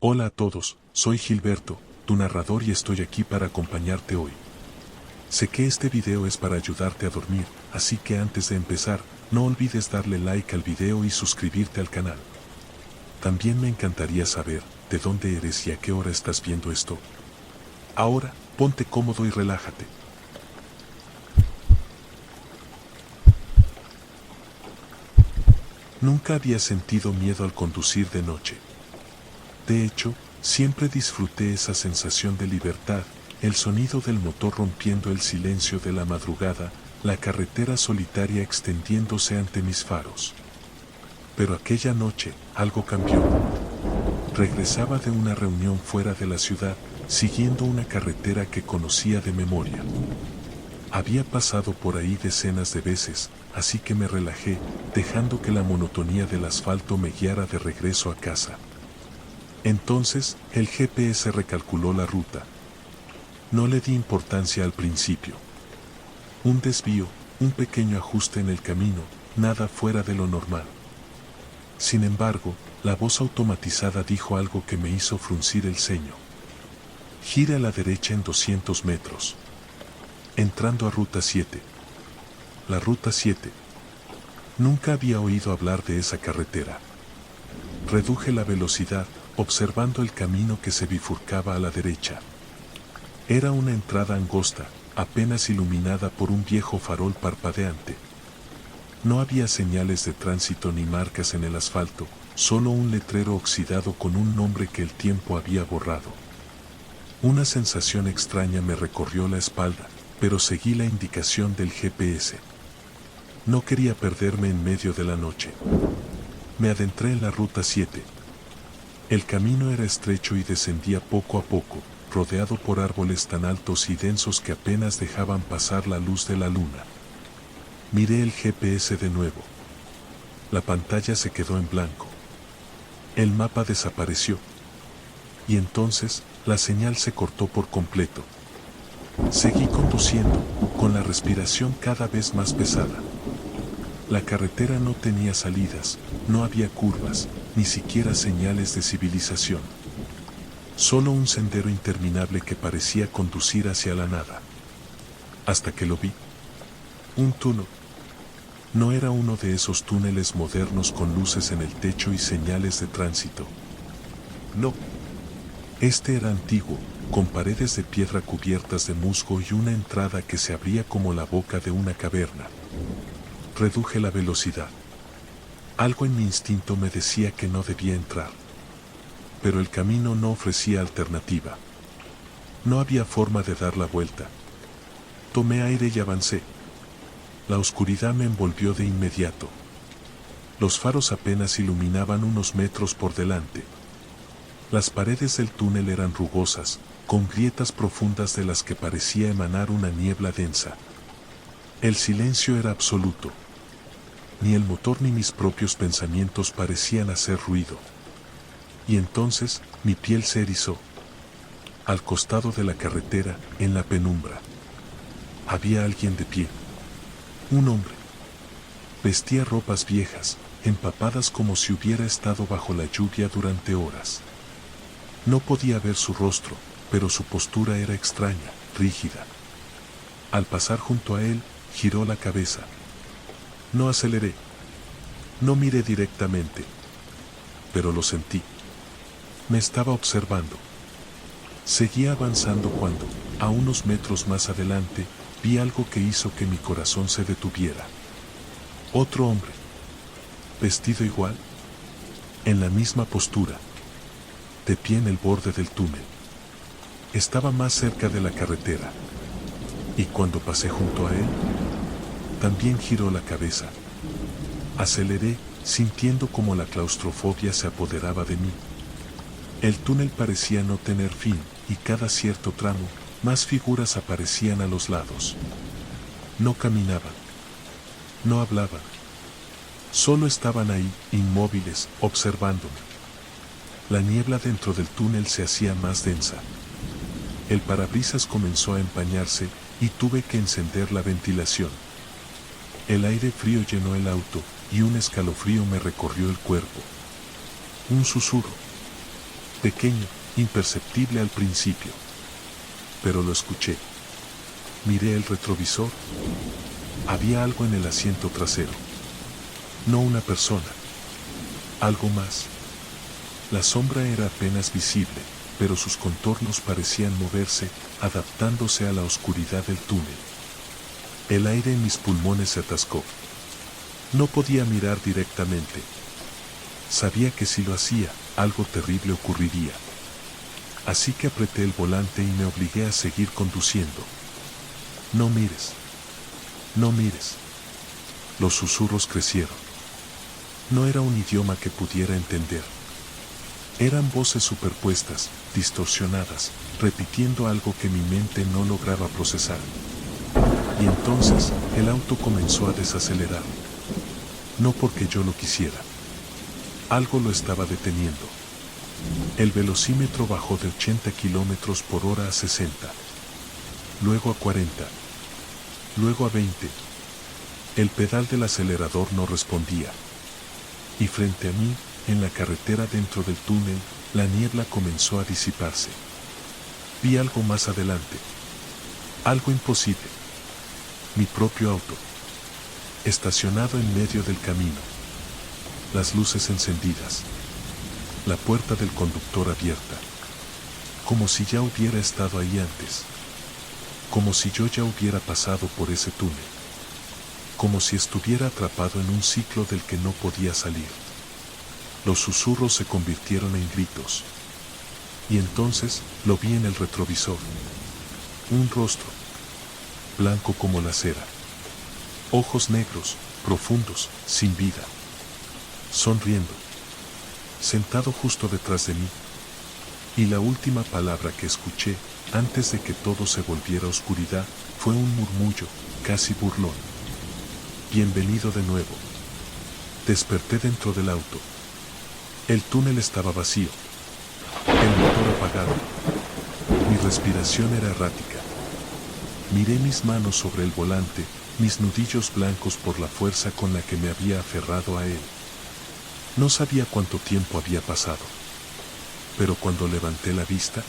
Hola a todos, soy Gilberto, tu narrador y estoy aquí para acompañarte hoy. Sé que este video es para ayudarte a dormir, así que antes de empezar, no olvides darle like al video y suscribirte al canal. También me encantaría saber de dónde eres y a qué hora estás viendo esto. Ahora, ponte cómodo y relájate. Nunca había sentido miedo al conducir de noche. De hecho, siempre disfruté esa sensación de libertad, el sonido del motor rompiendo el silencio de la madrugada, la carretera solitaria extendiéndose ante mis faros. Pero aquella noche, algo cambió. Regresaba de una reunión fuera de la ciudad, siguiendo una carretera que conocía de memoria. Había pasado por ahí decenas de veces, así que me relajé, dejando que la monotonía del asfalto me guiara de regreso a casa. Entonces, el GPS recalculó la ruta. No le di importancia al principio. Un desvío, un pequeño ajuste en el camino, nada fuera de lo normal. Sin embargo, la voz automatizada dijo algo que me hizo fruncir el ceño. Gira a la derecha en 200 metros. Entrando a Ruta 7. La Ruta 7. Nunca había oído hablar de esa carretera. Reduje la velocidad, observando el camino que se bifurcaba a la derecha. Era una entrada angosta, apenas iluminada por un viejo farol parpadeante. No había señales de tránsito ni marcas en el asfalto, solo un letrero oxidado con un nombre que el tiempo había borrado. Una sensación extraña me recorrió la espalda, pero seguí la indicación del GPS. No quería perderme en medio de la noche. Me adentré en la Ruta 7. El camino era estrecho y descendía poco a poco, rodeado por árboles tan altos y densos que apenas dejaban pasar la luz de la luna. Miré el GPS de nuevo. La pantalla se quedó en blanco. El mapa desapareció. Y entonces, la señal se cortó por completo. Seguí conduciendo, con la respiración cada vez más pesada. La carretera no tenía salidas, no había curvas, ni siquiera señales de civilización. Solo un sendero interminable que parecía conducir hacia la nada. Hasta que lo vi. Un túnel. No era uno de esos túneles modernos con luces en el techo y señales de tránsito. No. Este era antiguo, con paredes de piedra cubiertas de musgo y una entrada que se abría como la boca de una caverna. Reduje la velocidad. Algo en mi instinto me decía que no debía entrar. Pero el camino no ofrecía alternativa. No había forma de dar la vuelta. Tomé aire y avancé. La oscuridad me envolvió de inmediato. Los faros apenas iluminaban unos metros por delante. Las paredes del túnel eran rugosas, con grietas profundas de las que parecía emanar una niebla densa. El silencio era absoluto. Ni el motor ni mis propios pensamientos parecían hacer ruido. Y entonces, mi piel se erizó. Al costado de la carretera, en la penumbra, había alguien de pie. Un hombre. Vestía ropas viejas, empapadas como si hubiera estado bajo la lluvia durante horas. No podía ver su rostro, pero su postura era extraña, rígida. Al pasar junto a él, giró la cabeza. No aceleré. No miré directamente. Pero lo sentí. Me estaba observando. Seguía avanzando cuando, a unos metros más adelante, vi algo que hizo que mi corazón se detuviera. Otro hombre. Vestido igual. En la misma postura. De pie en el borde del túnel. Estaba más cerca de la carretera. Y cuando pasé junto a él, también giró la cabeza. Aceleré, sintiendo como la claustrofobia se apoderaba de mí. El túnel parecía no tener fin, y cada cierto tramo, más figuras aparecían a los lados. No caminaban. No hablaban. Solo estaban ahí, inmóviles, observándome. La niebla dentro del túnel se hacía más densa. El parabrisas comenzó a empañarse, y tuve que encender la ventilación. El aire frío llenó el auto, y un escalofrío me recorrió el cuerpo. Un susurro. pequeño, imperceptible al principio. Pero lo escuché. Miré el retrovisor. Había algo en el asiento trasero. No una persona. Algo más. La sombra era apenas visible, pero sus contornos parecían moverse, adaptándose a la oscuridad del túnel. El aire en mis pulmones se atascó. No podía mirar directamente. Sabía que si lo hacía, algo terrible ocurriría. Así que apreté el volante y me obligué a seguir conduciendo. No mires. No mires. Los susurros crecieron. No era un idioma que pudiera entender. Eran voces superpuestas, distorsionadas, repitiendo algo que mi mente no lograba procesar. Y entonces, el auto comenzó a desacelerar. No porque yo lo quisiera. Algo lo estaba deteniendo. El velocímetro bajó de 80 kilómetros por hora a 60. Luego a 40. Luego a 20. El pedal del acelerador no respondía. Y frente a mí, en la carretera dentro del túnel, la niebla comenzó a disiparse. Vi algo más adelante. Algo imposible. Mi propio auto. Estacionado en medio del camino. Las luces encendidas. La puerta del conductor abierta. Como si ya hubiera estado ahí antes. Como si yo ya hubiera pasado por ese túnel. Como si estuviera atrapado en un ciclo del que no podía salir. Los susurros se convirtieron en gritos. Y entonces lo vi en el retrovisor. Un rostro. Blanco como la cera. Ojos negros, profundos, sin vida. Sonriendo. Sentado justo detrás de mí. Y la última palabra que escuché, antes de que todo se volviera oscuridad, fue un murmullo, casi burlón. Bienvenido de nuevo. Desperté dentro del auto. El túnel estaba vacío. El motor apagado. Mi respiración era errática. Miré mis manos sobre el volante, mis nudillos blancos por la fuerza con la que me había aferrado a él. No sabía cuánto tiempo había pasado. Pero cuando levanté la vista,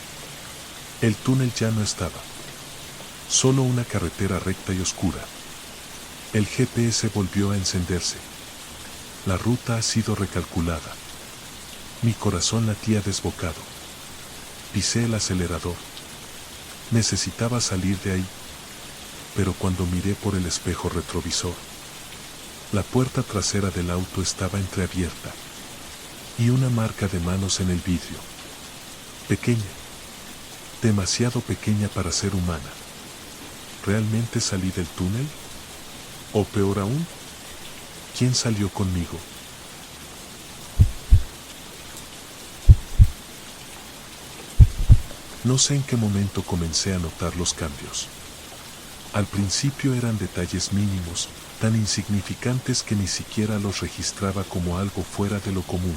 el túnel ya no estaba. Solo una carretera recta y oscura. El GPS volvió a encenderse. La ruta ha sido recalculada. Mi corazón latía desbocado. Pisé el acelerador. Necesitaba salir de ahí. Pero cuando miré por el espejo retrovisor, la puerta trasera del auto estaba entreabierta. Y una marca de manos en el vidrio. Pequeña. Demasiado pequeña para ser humana. ¿Realmente salí del túnel? O peor aún, ¿quién salió conmigo? No sé en qué momento comencé a notar los cambios. Al principio eran detalles mínimos, tan insignificantes que ni siquiera los registraba como algo fuera de lo común.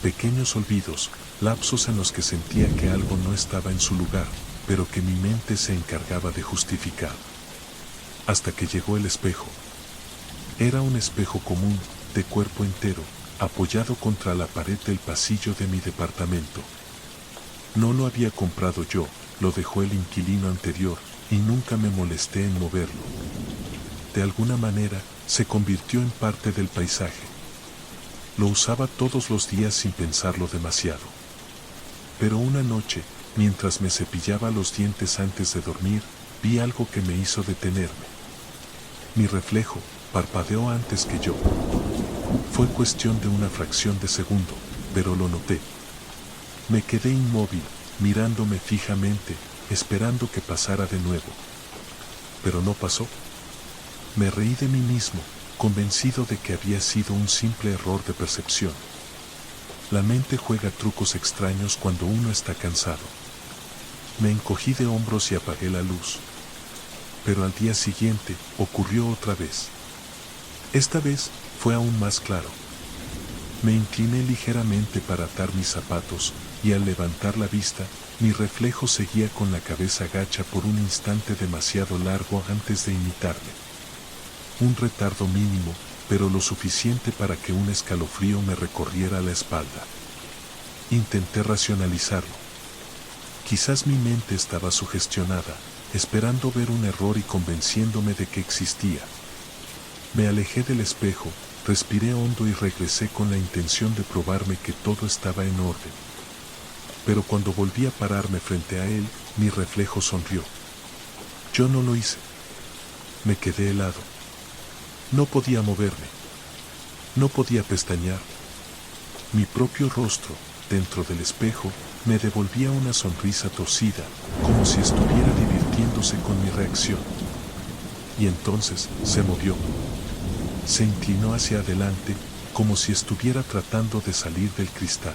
Pequeños olvidos, lapsos en los que sentía que algo no estaba en su lugar, pero que mi mente se encargaba de justificar. Hasta que llegó el espejo. Era un espejo común, de cuerpo entero, apoyado contra la pared del pasillo de mi departamento. No lo había comprado yo, lo dejó el inquilino anterior, y nunca me molesté en moverlo. De alguna manera, se convirtió en parte del paisaje. Lo usaba todos los días sin pensarlo demasiado. Pero una noche, mientras me cepillaba los dientes antes de dormir, vi algo que me hizo detenerme. Mi reflejo parpadeó antes que yo. Fue cuestión de una fracción de segundo, pero lo noté. Me quedé inmóvil, mirándome fijamente, esperando que pasara de nuevo. Pero no pasó. Me reí de mí mismo, convencido de que había sido un simple error de percepción. La mente juega trucos extraños cuando uno está cansado. Me encogí de hombros y apagué la luz. Pero al día siguiente ocurrió otra vez. Esta vez fue aún más claro. Me incliné ligeramente para atar mis zapatos, y al levantar la vista, mi reflejo seguía con la cabeza gacha por un instante demasiado largo antes de imitarme. Un retardo mínimo, pero lo suficiente para que un escalofrío me recorriera la espalda. Intenté racionalizarlo. Quizás mi mente estaba sugestionada, esperando ver un error y convenciéndome de que existía. Me alejé del espejo, respiré hondo y regresé con la intención de probarme que todo estaba en orden. Pero cuando volví a pararme frente a él, mi reflejo sonrió. Yo no lo hice. Me quedé helado. No podía moverme. No podía pestañear. Mi propio rostro, dentro del espejo, me devolvía una sonrisa torcida, como si estuviera divirtiéndose con mi reacción. Y entonces se movió. Se inclinó hacia adelante, como si estuviera tratando de salir del cristal.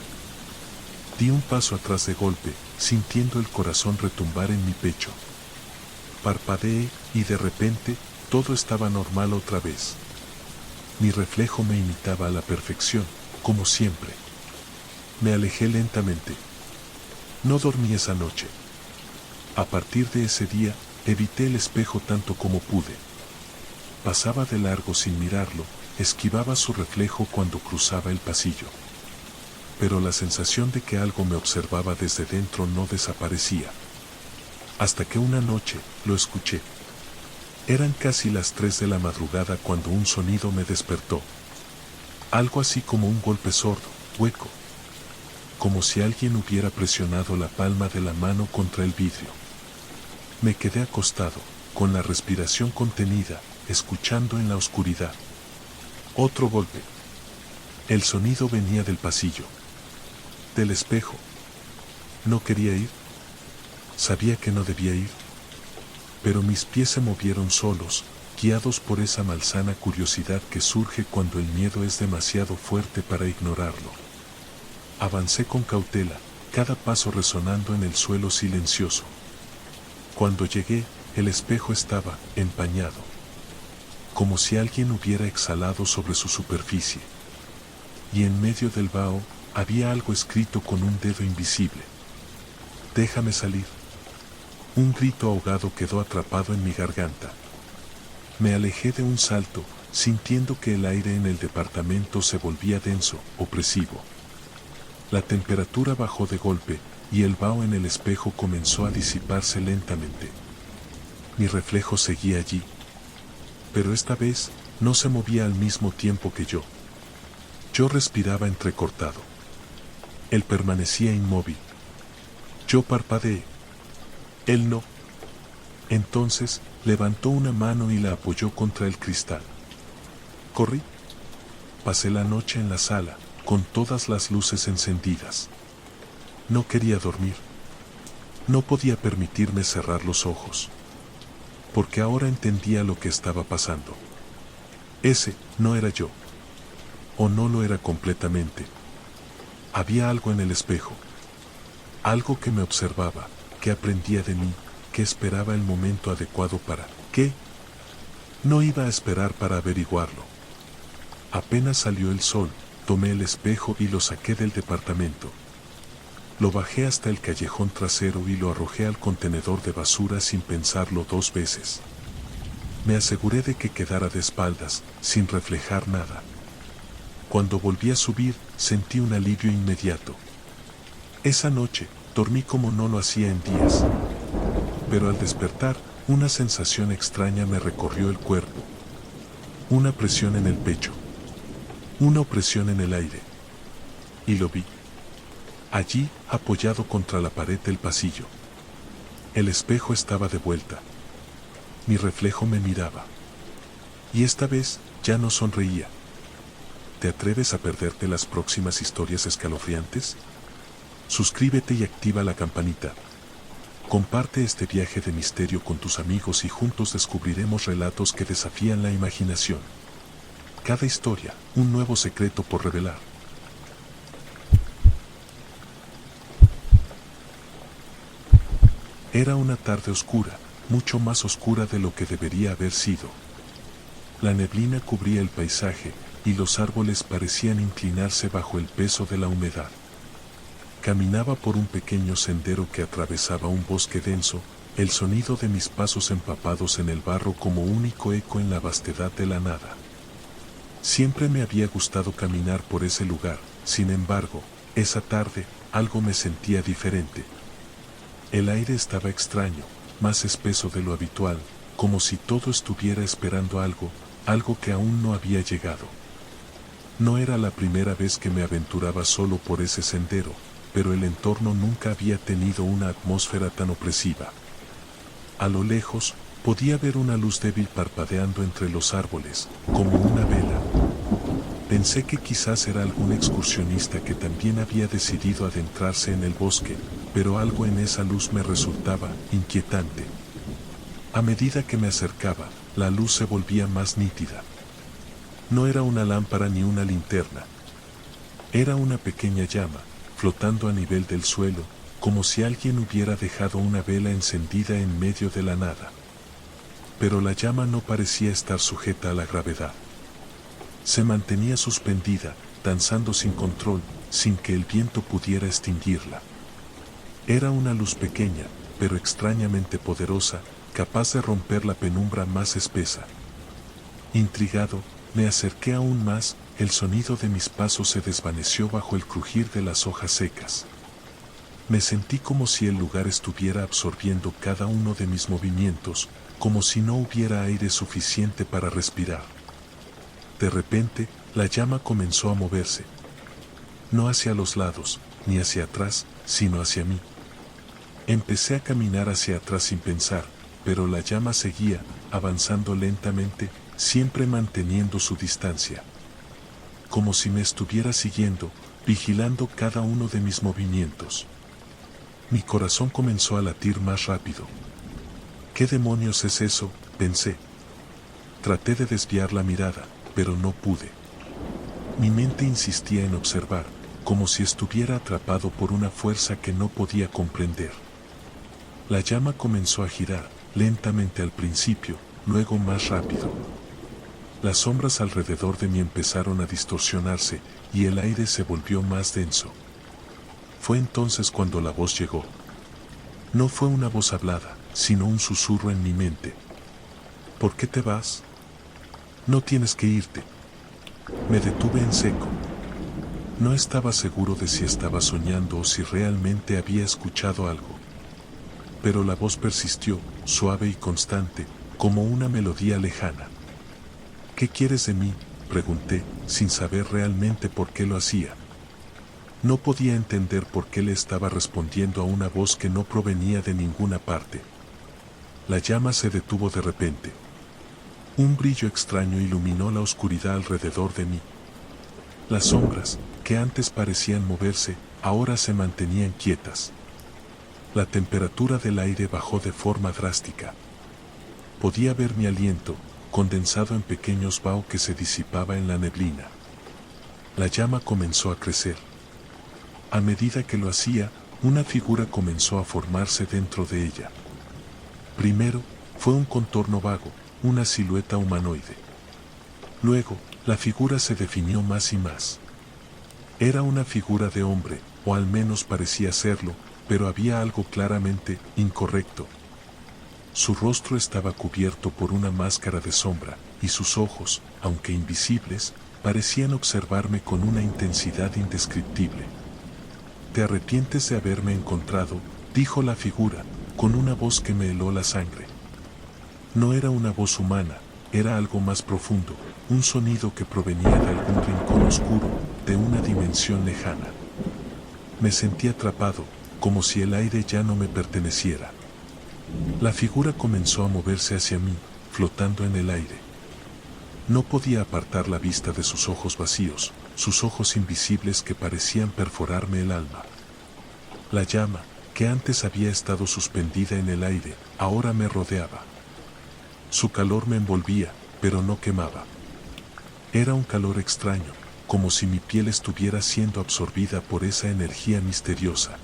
Di un paso atrás de golpe, sintiendo el corazón retumbar en mi pecho. Parpadeé y de repente, todo estaba normal otra vez. Mi reflejo me imitaba a la perfección, como siempre. Me alejé lentamente. No dormí esa noche. A partir de ese día, evité el espejo tanto como pude. Pasaba de largo sin mirarlo, esquivaba su reflejo cuando cruzaba el pasillo. Pero la sensación de que algo me observaba desde dentro no desaparecía. Hasta que una noche, lo escuché. Eran casi las 3 de la madrugada cuando un sonido me despertó. Algo así como un golpe sordo, hueco. Como si alguien hubiera presionado la palma de la mano contra el vidrio. Me quedé acostado, con la respiración contenida, escuchando en la oscuridad. Otro golpe. El sonido venía del pasillo. Del espejo. No quería ir. Sabía que no debía ir. Pero mis pies se movieron solos, guiados por esa malsana curiosidad que surge cuando el miedo es demasiado fuerte para ignorarlo. Avancé con cautela, cada paso resonando en el suelo silencioso. Cuando llegué, el espejo estaba empañado, como si alguien hubiera exhalado sobre su superficie. Y en medio del vaho, había algo escrito con un dedo invisible. Déjame salir. Un grito ahogado quedó atrapado en mi garganta. Me alejé de un salto, sintiendo que el aire en el departamento se volvía denso, opresivo. La temperatura bajó de golpe, y el vaho en el espejo comenzó a disiparse lentamente. Mi reflejo seguía allí. Pero esta vez, no se movía al mismo tiempo que yo. Yo respiraba entrecortado. Él permanecía inmóvil. Yo parpadeé. Él no. Entonces, levantó una mano y la apoyó contra el cristal. Corrí. Pasé la noche en la sala, con todas las luces encendidas. No quería dormir. No podía permitirme cerrar los ojos. Porque ahora entendía lo que estaba pasando. Ese no era yo. O no lo era completamente. Había algo en el espejo. Algo que me observaba, que aprendía de mí, que esperaba el momento adecuado para... ¿Qué? No iba a esperar para averiguarlo. Apenas salió el sol, tomé el espejo y lo saqué del departamento. Lo bajé hasta el callejón trasero y lo arrojé al contenedor de basura sin pensarlo 2 veces. Me aseguré de que quedara de espaldas, sin reflejar nada. Cuando volví a subir, sentí un alivio inmediato. Esa noche, dormí como no lo hacía en días. Pero al despertar, una sensación extraña me recorrió el cuerpo. Una presión en el pecho. Una opresión en el aire. Y lo vi. Allí, apoyado contra la pared del pasillo. El espejo estaba de vuelta. Mi reflejo me miraba. Y esta vez, ya no sonreía. ¿Te atreves a perderte las próximas historias escalofriantes? Suscríbete y activa la campanita. Comparte este viaje de misterio con tus amigos y juntos descubriremos relatos que desafían la imaginación. Cada historia, un nuevo secreto por revelar. Era una tarde oscura, mucho más oscura de lo que debería haber sido. La neblina cubría el paisaje, y los árboles parecían inclinarse bajo el peso de la humedad. Caminaba por un pequeño sendero que atravesaba un bosque denso, el sonido de mis pasos empapados en el barro como único eco en la vastedad de la nada. Siempre me había gustado caminar por ese lugar, sin embargo, Esa tarde, algo me sentía diferente. El aire estaba extraño, más espeso de lo habitual, como si todo estuviera esperando algo, algo que aún no había llegado. No era la primera vez que me aventuraba solo por ese sendero, pero el entorno nunca había tenido una atmósfera tan opresiva. A lo lejos, podía ver una luz débil parpadeando entre los árboles, como una vela. Pensé que quizás era algún excursionista que también había decidido adentrarse en el bosque, pero algo en esa luz me resultaba inquietante. A medida que me acercaba, la luz se volvía más nítida. No era una lámpara ni una linterna. Era una pequeña llama, flotando a nivel del suelo, como si alguien hubiera dejado una vela encendida en medio de la nada. Pero la llama no parecía estar sujeta a la gravedad. Se mantenía suspendida, danzando sin control, sin que el viento pudiera extinguirla. Era una luz pequeña, pero extrañamente poderosa, capaz de romper la penumbra más espesa. Intrigado, me acerqué aún más, el sonido de mis pasos se desvaneció bajo el crujir de las hojas secas. Me sentí como si el lugar estuviera absorbiendo cada uno de mis movimientos, como si no hubiera aire suficiente para respirar. De repente, la llama comenzó a moverse. No hacia los lados, ni hacia atrás, sino hacia mí. Empecé a caminar hacia atrás sin pensar, pero la llama seguía, avanzando lentamente, siempre manteniendo su distancia. Como si me estuviera siguiendo, vigilando cada uno de mis movimientos. Mi corazón comenzó a latir más rápido. ¿Qué demonios es eso?, pensé. Traté de desviar la mirada, pero no pude. Mi mente insistía en observar, como si estuviera atrapado por una fuerza que no podía comprender. La llama comenzó a girar, lentamente al principio, luego más rápido. Las sombras alrededor de mí empezaron a distorsionarse, y el aire se volvió más denso. Fue entonces cuando la voz llegó. No fue una voz hablada, sino un susurro en mi mente. ¿Por qué te vas? No tienes que irte. Me detuve en seco. No estaba seguro de si estaba soñando o si realmente había escuchado algo. Pero la voz persistió, suave y constante, como una melodía lejana. ¿Qué quieres de mí?, pregunté, sin saber realmente por qué lo hacía. No podía entender por qué le estaba respondiendo a una voz que no provenía de ninguna parte. La llama se detuvo de repente. Un brillo extraño iluminó la oscuridad alrededor de mí. Las sombras, que antes parecían moverse, ahora se mantenían quietas. La temperatura del aire bajó de forma drástica. Podía ver mi aliento, condensado en pequeños vaho que se disipaba en la neblina. La llama comenzó a crecer. A medida que lo hacía, una figura comenzó a formarse dentro de ella. Primero, fue un contorno vago, una silueta humanoide. Luego, la figura se definió más y más. Era una figura de hombre, o al menos parecía serlo, pero había algo claramente incorrecto. Su rostro estaba cubierto por una máscara de sombra, y sus ojos, aunque invisibles, parecían observarme con una intensidad indescriptible. «¿Te arrepientes de haberme encontrado?», dijo la figura, con una voz que me heló la sangre. No era una voz humana, era algo más profundo, un sonido que provenía de algún rincón oscuro, de una dimensión lejana. Me sentí atrapado, como si el aire ya no me perteneciera. La figura comenzó a moverse hacia mí, flotando en el aire. No podía apartar la vista de sus ojos vacíos, sus ojos invisibles que parecían perforarme el alma. La llama, que antes había estado suspendida en el aire, ahora me rodeaba. Su calor me envolvía, pero no quemaba. Era un calor extraño, como si mi piel estuviera siendo absorbida por esa energía misteriosa.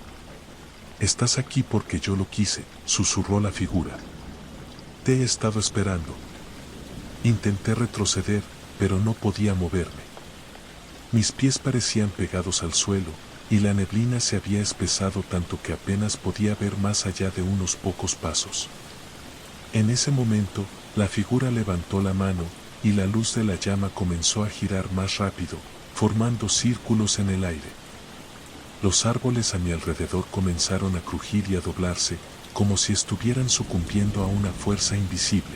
«Estás aquí porque yo lo quise», susurró la figura. «Te he estado esperando». Intenté retroceder, pero no podía moverme. Mis pies parecían pegados al suelo, y la neblina se había espesado tanto que apenas podía ver más allá de unos pocos pasos. En ese momento, la figura levantó la mano, y la luz de la llama comenzó a girar más rápido, formando círculos en el aire. Los árboles a mi alrededor comenzaron a crujir y a doblarse, como si estuvieran sucumbiendo a una fuerza invisible.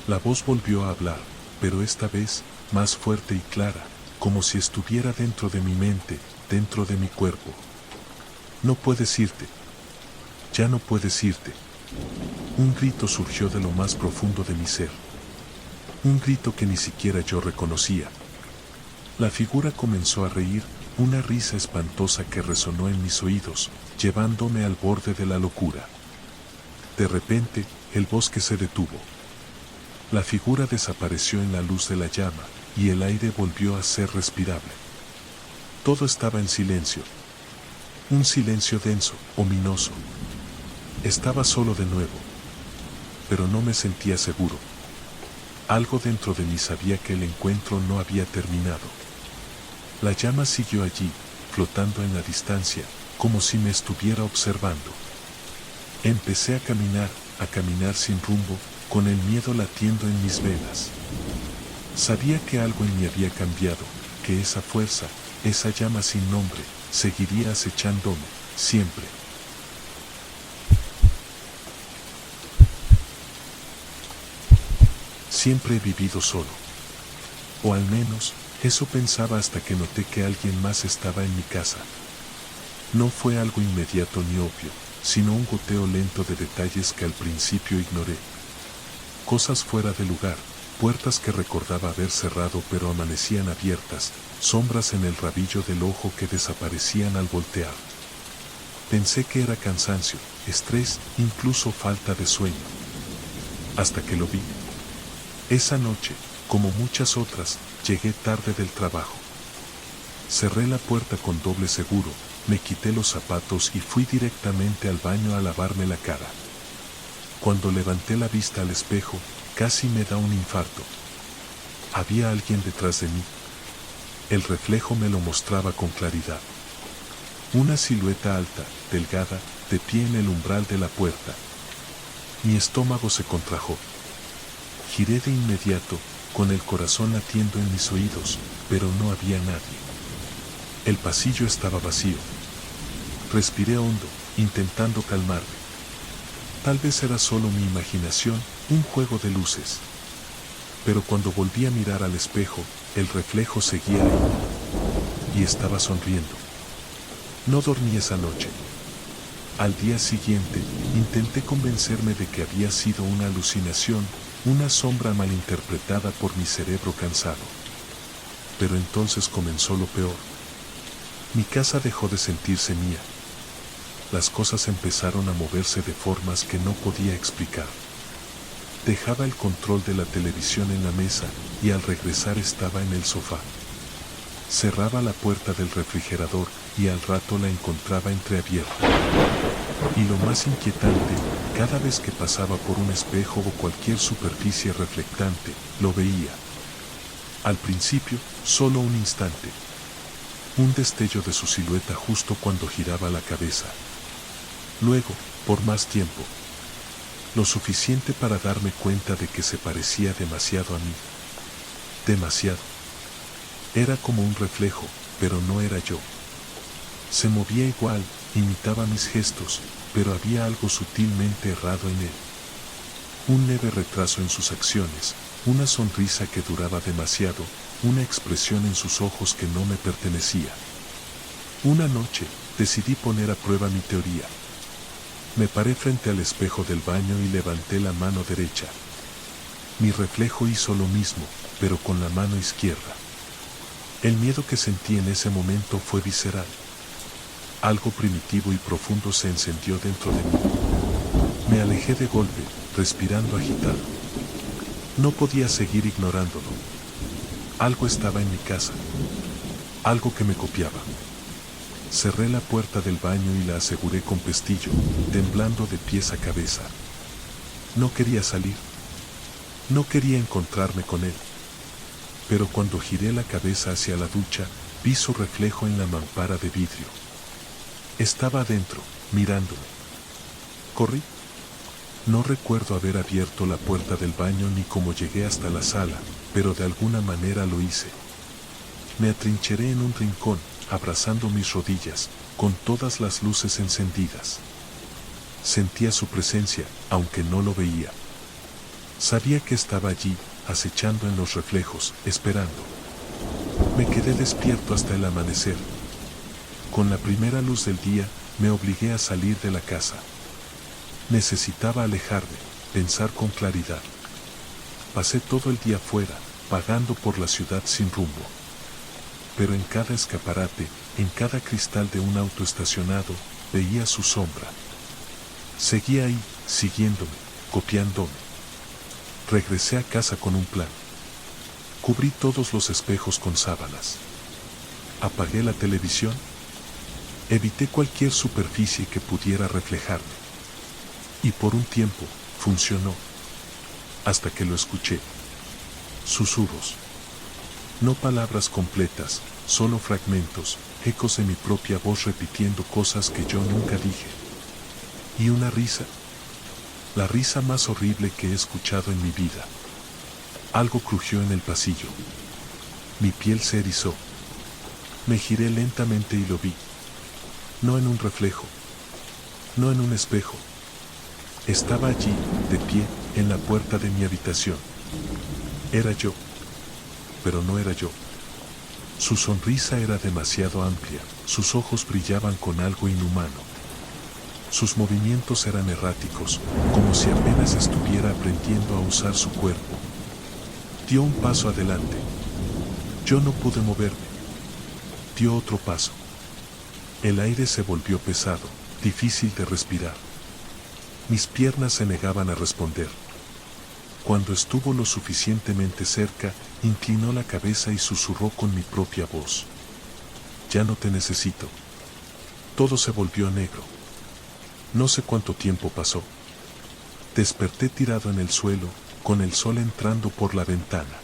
La voz volvió a hablar, pero esta vez, más fuerte y clara, como si estuviera dentro de mi mente, dentro de mi cuerpo. No puedes irte. Ya no puedes irte. Un grito surgió de lo más profundo de mi ser. Un grito que ni siquiera yo reconocía. La figura comenzó a reír, una risa espantosa que resonó en mis oídos, llevándome al borde de la locura. De repente, el bosque se detuvo. La figura desapareció en la luz de la llama, y el aire volvió a ser respirable. Todo estaba en silencio. Un silencio denso, ominoso. Estaba solo de nuevo. Pero no me sentía seguro. Algo dentro de mí sabía que el encuentro no había terminado. La llama siguió allí, flotando en la distancia, como si me estuviera observando. Empecé a caminar sin rumbo, con el miedo latiendo en mis venas. Sabía que algo en mí había cambiado, que esa fuerza, esa llama sin nombre, seguiría acechándome, siempre. Siempre he vivido solo. O al menos, eso pensaba hasta que noté que alguien más estaba en mi casa. No fue algo inmediato ni obvio, sino un goteo lento de detalles que al principio ignoré. Cosas fuera de lugar, puertas que recordaba haber cerrado pero amanecían abiertas, sombras en el rabillo del ojo que desaparecían al voltear. Pensé que era cansancio, estrés, incluso falta de sueño. Hasta que lo vi. Esa noche, como muchas otras, llegué tarde del trabajo. Cerré la puerta con doble seguro, me quité los zapatos y fui directamente al baño a lavarme la cara. Cuando levanté la vista al espejo, casi me da un infarto. Había alguien detrás de mí. El reflejo me lo mostraba con claridad. Una silueta alta, delgada, de pie en el umbral de la puerta. Mi estómago se contrajo. Giré de inmediato, con el corazón latiendo en mis oídos, pero no había nadie. El pasillo estaba vacío. Respiré hondo, intentando calmarme. Tal vez era solo mi imaginación, un juego de luces. Pero cuando volví a mirar al espejo, el reflejo seguía ahí. Y estaba sonriendo. No dormí esa noche. Al día siguiente, intenté convencerme de que había sido una alucinación, una sombra malinterpretada por mi cerebro cansado. Pero entonces comenzó lo peor. Mi casa dejó de sentirse mía. Las cosas empezaron a moverse de formas que no podía explicar. Dejaba el control de la televisión en la mesa y al regresar estaba en el sofá. Cerraba la puerta del refrigerador y al rato la encontraba entreabierta. Y lo más inquietante, cada vez que pasaba por un espejo o cualquier superficie reflectante, lo veía. Al principio, solo un instante. Un destello de su silueta justo cuando giraba la cabeza. Luego, por más tiempo. Lo suficiente para darme cuenta de que se parecía demasiado a mí. Demasiado. Era como un reflejo, pero no era yo. Se movía igual, imitaba mis gestos, pero había algo sutilmente errado en él. Un leve retraso en sus acciones, una sonrisa que duraba demasiado, una expresión en sus ojos que no me pertenecía. Una noche, decidí poner a prueba mi teoría. Me paré frente al espejo del baño y levanté la mano derecha. Mi reflejo hizo lo mismo, pero con la mano izquierda. El miedo que sentí en ese momento fue visceral. Algo primitivo y profundo se encendió dentro de mí. Me alejé de golpe, respirando agitado. No podía seguir ignorándolo. Algo estaba en mi casa. Algo que me copiaba. Cerré la puerta del baño y la aseguré con pestillo, temblando de pies a cabeza. No quería salir. No quería encontrarme con él. Pero cuando giré la cabeza hacia la ducha, vi su reflejo en la mampara de vidrio. Estaba adentro, mirándome. Corrí. No recuerdo haber abierto la puerta del baño ni cómo llegué hasta la sala, pero de alguna manera lo hice. Me atrincheré en un rincón, abrazando mis rodillas, con todas las luces encendidas. Sentía su presencia, aunque no lo veía. Sabía que estaba allí, acechando en los reflejos, esperando. Me quedé despierto hasta el amanecer. Con la primera luz del día, me obligué a salir de la casa. Necesitaba alejarme, pensar con claridad. Pasé todo el día fuera, vagando por la ciudad sin rumbo. Pero en cada escaparate, en cada cristal de un auto estacionado, veía su sombra. Seguía ahí, siguiéndome, copiándome. Regresé a casa con un plan. Cubrí todos los espejos con sábanas. Apagué la televisión. Evité cualquier superficie que pudiera reflejarme. Y por un tiempo, funcionó. Hasta que lo escuché. Susurros. No palabras completas, solo fragmentos, ecos de mi propia voz repitiendo cosas que yo nunca dije. Y una risa. La risa más horrible que he escuchado en mi vida. Algo crujió en el pasillo. Mi piel se erizó. Me giré lentamente y lo vi. No en un reflejo. No en un espejo. Estaba allí, de pie, en la puerta de mi habitación. Era yo. Pero no era yo. Su sonrisa era demasiado amplia, sus ojos brillaban con algo inhumano. Sus movimientos eran erráticos, como si apenas estuviera aprendiendo a usar su cuerpo. Dio un paso adelante. Yo no pude moverme. Dio otro paso. El aire se volvió pesado, difícil de respirar. Mis piernas se negaban a responder. Cuando estuvo lo suficientemente cerca, inclinó la cabeza y susurró con mi propia voz. Ya no te necesito. Todo se volvió negro. No sé cuánto tiempo pasó. Desperté tirado en el suelo, con el sol entrando por la ventana.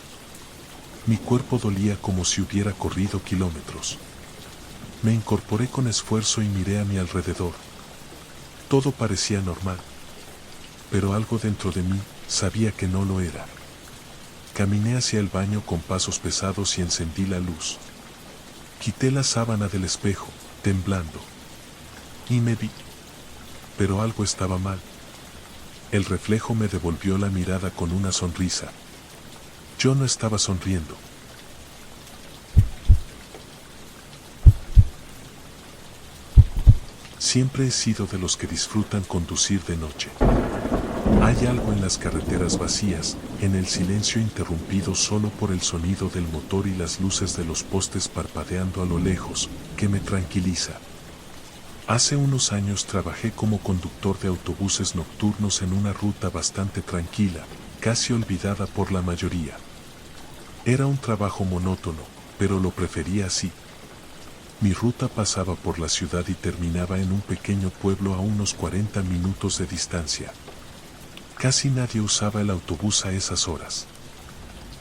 Mi cuerpo dolía como si hubiera corrido kilómetros. Me incorporé con esfuerzo y miré a mi alrededor. Todo parecía normal. Pero algo dentro de mí sabía que no lo era. Caminé hacia el baño con pasos pesados y encendí la luz. Quité la sábana del espejo, temblando. Y me vi. Pero algo estaba mal. El reflejo me devolvió la mirada con una sonrisa. Yo no estaba sonriendo. Siempre he sido de los que disfrutan conducir de noche. Hay algo en las carreteras vacías, en el silencio interrumpido solo por el sonido del motor y las luces de los postes parpadeando a lo lejos, que me tranquiliza. Hace unos años trabajé como conductor de autobuses nocturnos en una ruta bastante tranquila, casi olvidada por la mayoría. Era un trabajo monótono, pero lo prefería así. Mi ruta pasaba por la ciudad y terminaba en un pequeño pueblo a unos 40 minutos de distancia. Casi nadie usaba el autobús a esas horas.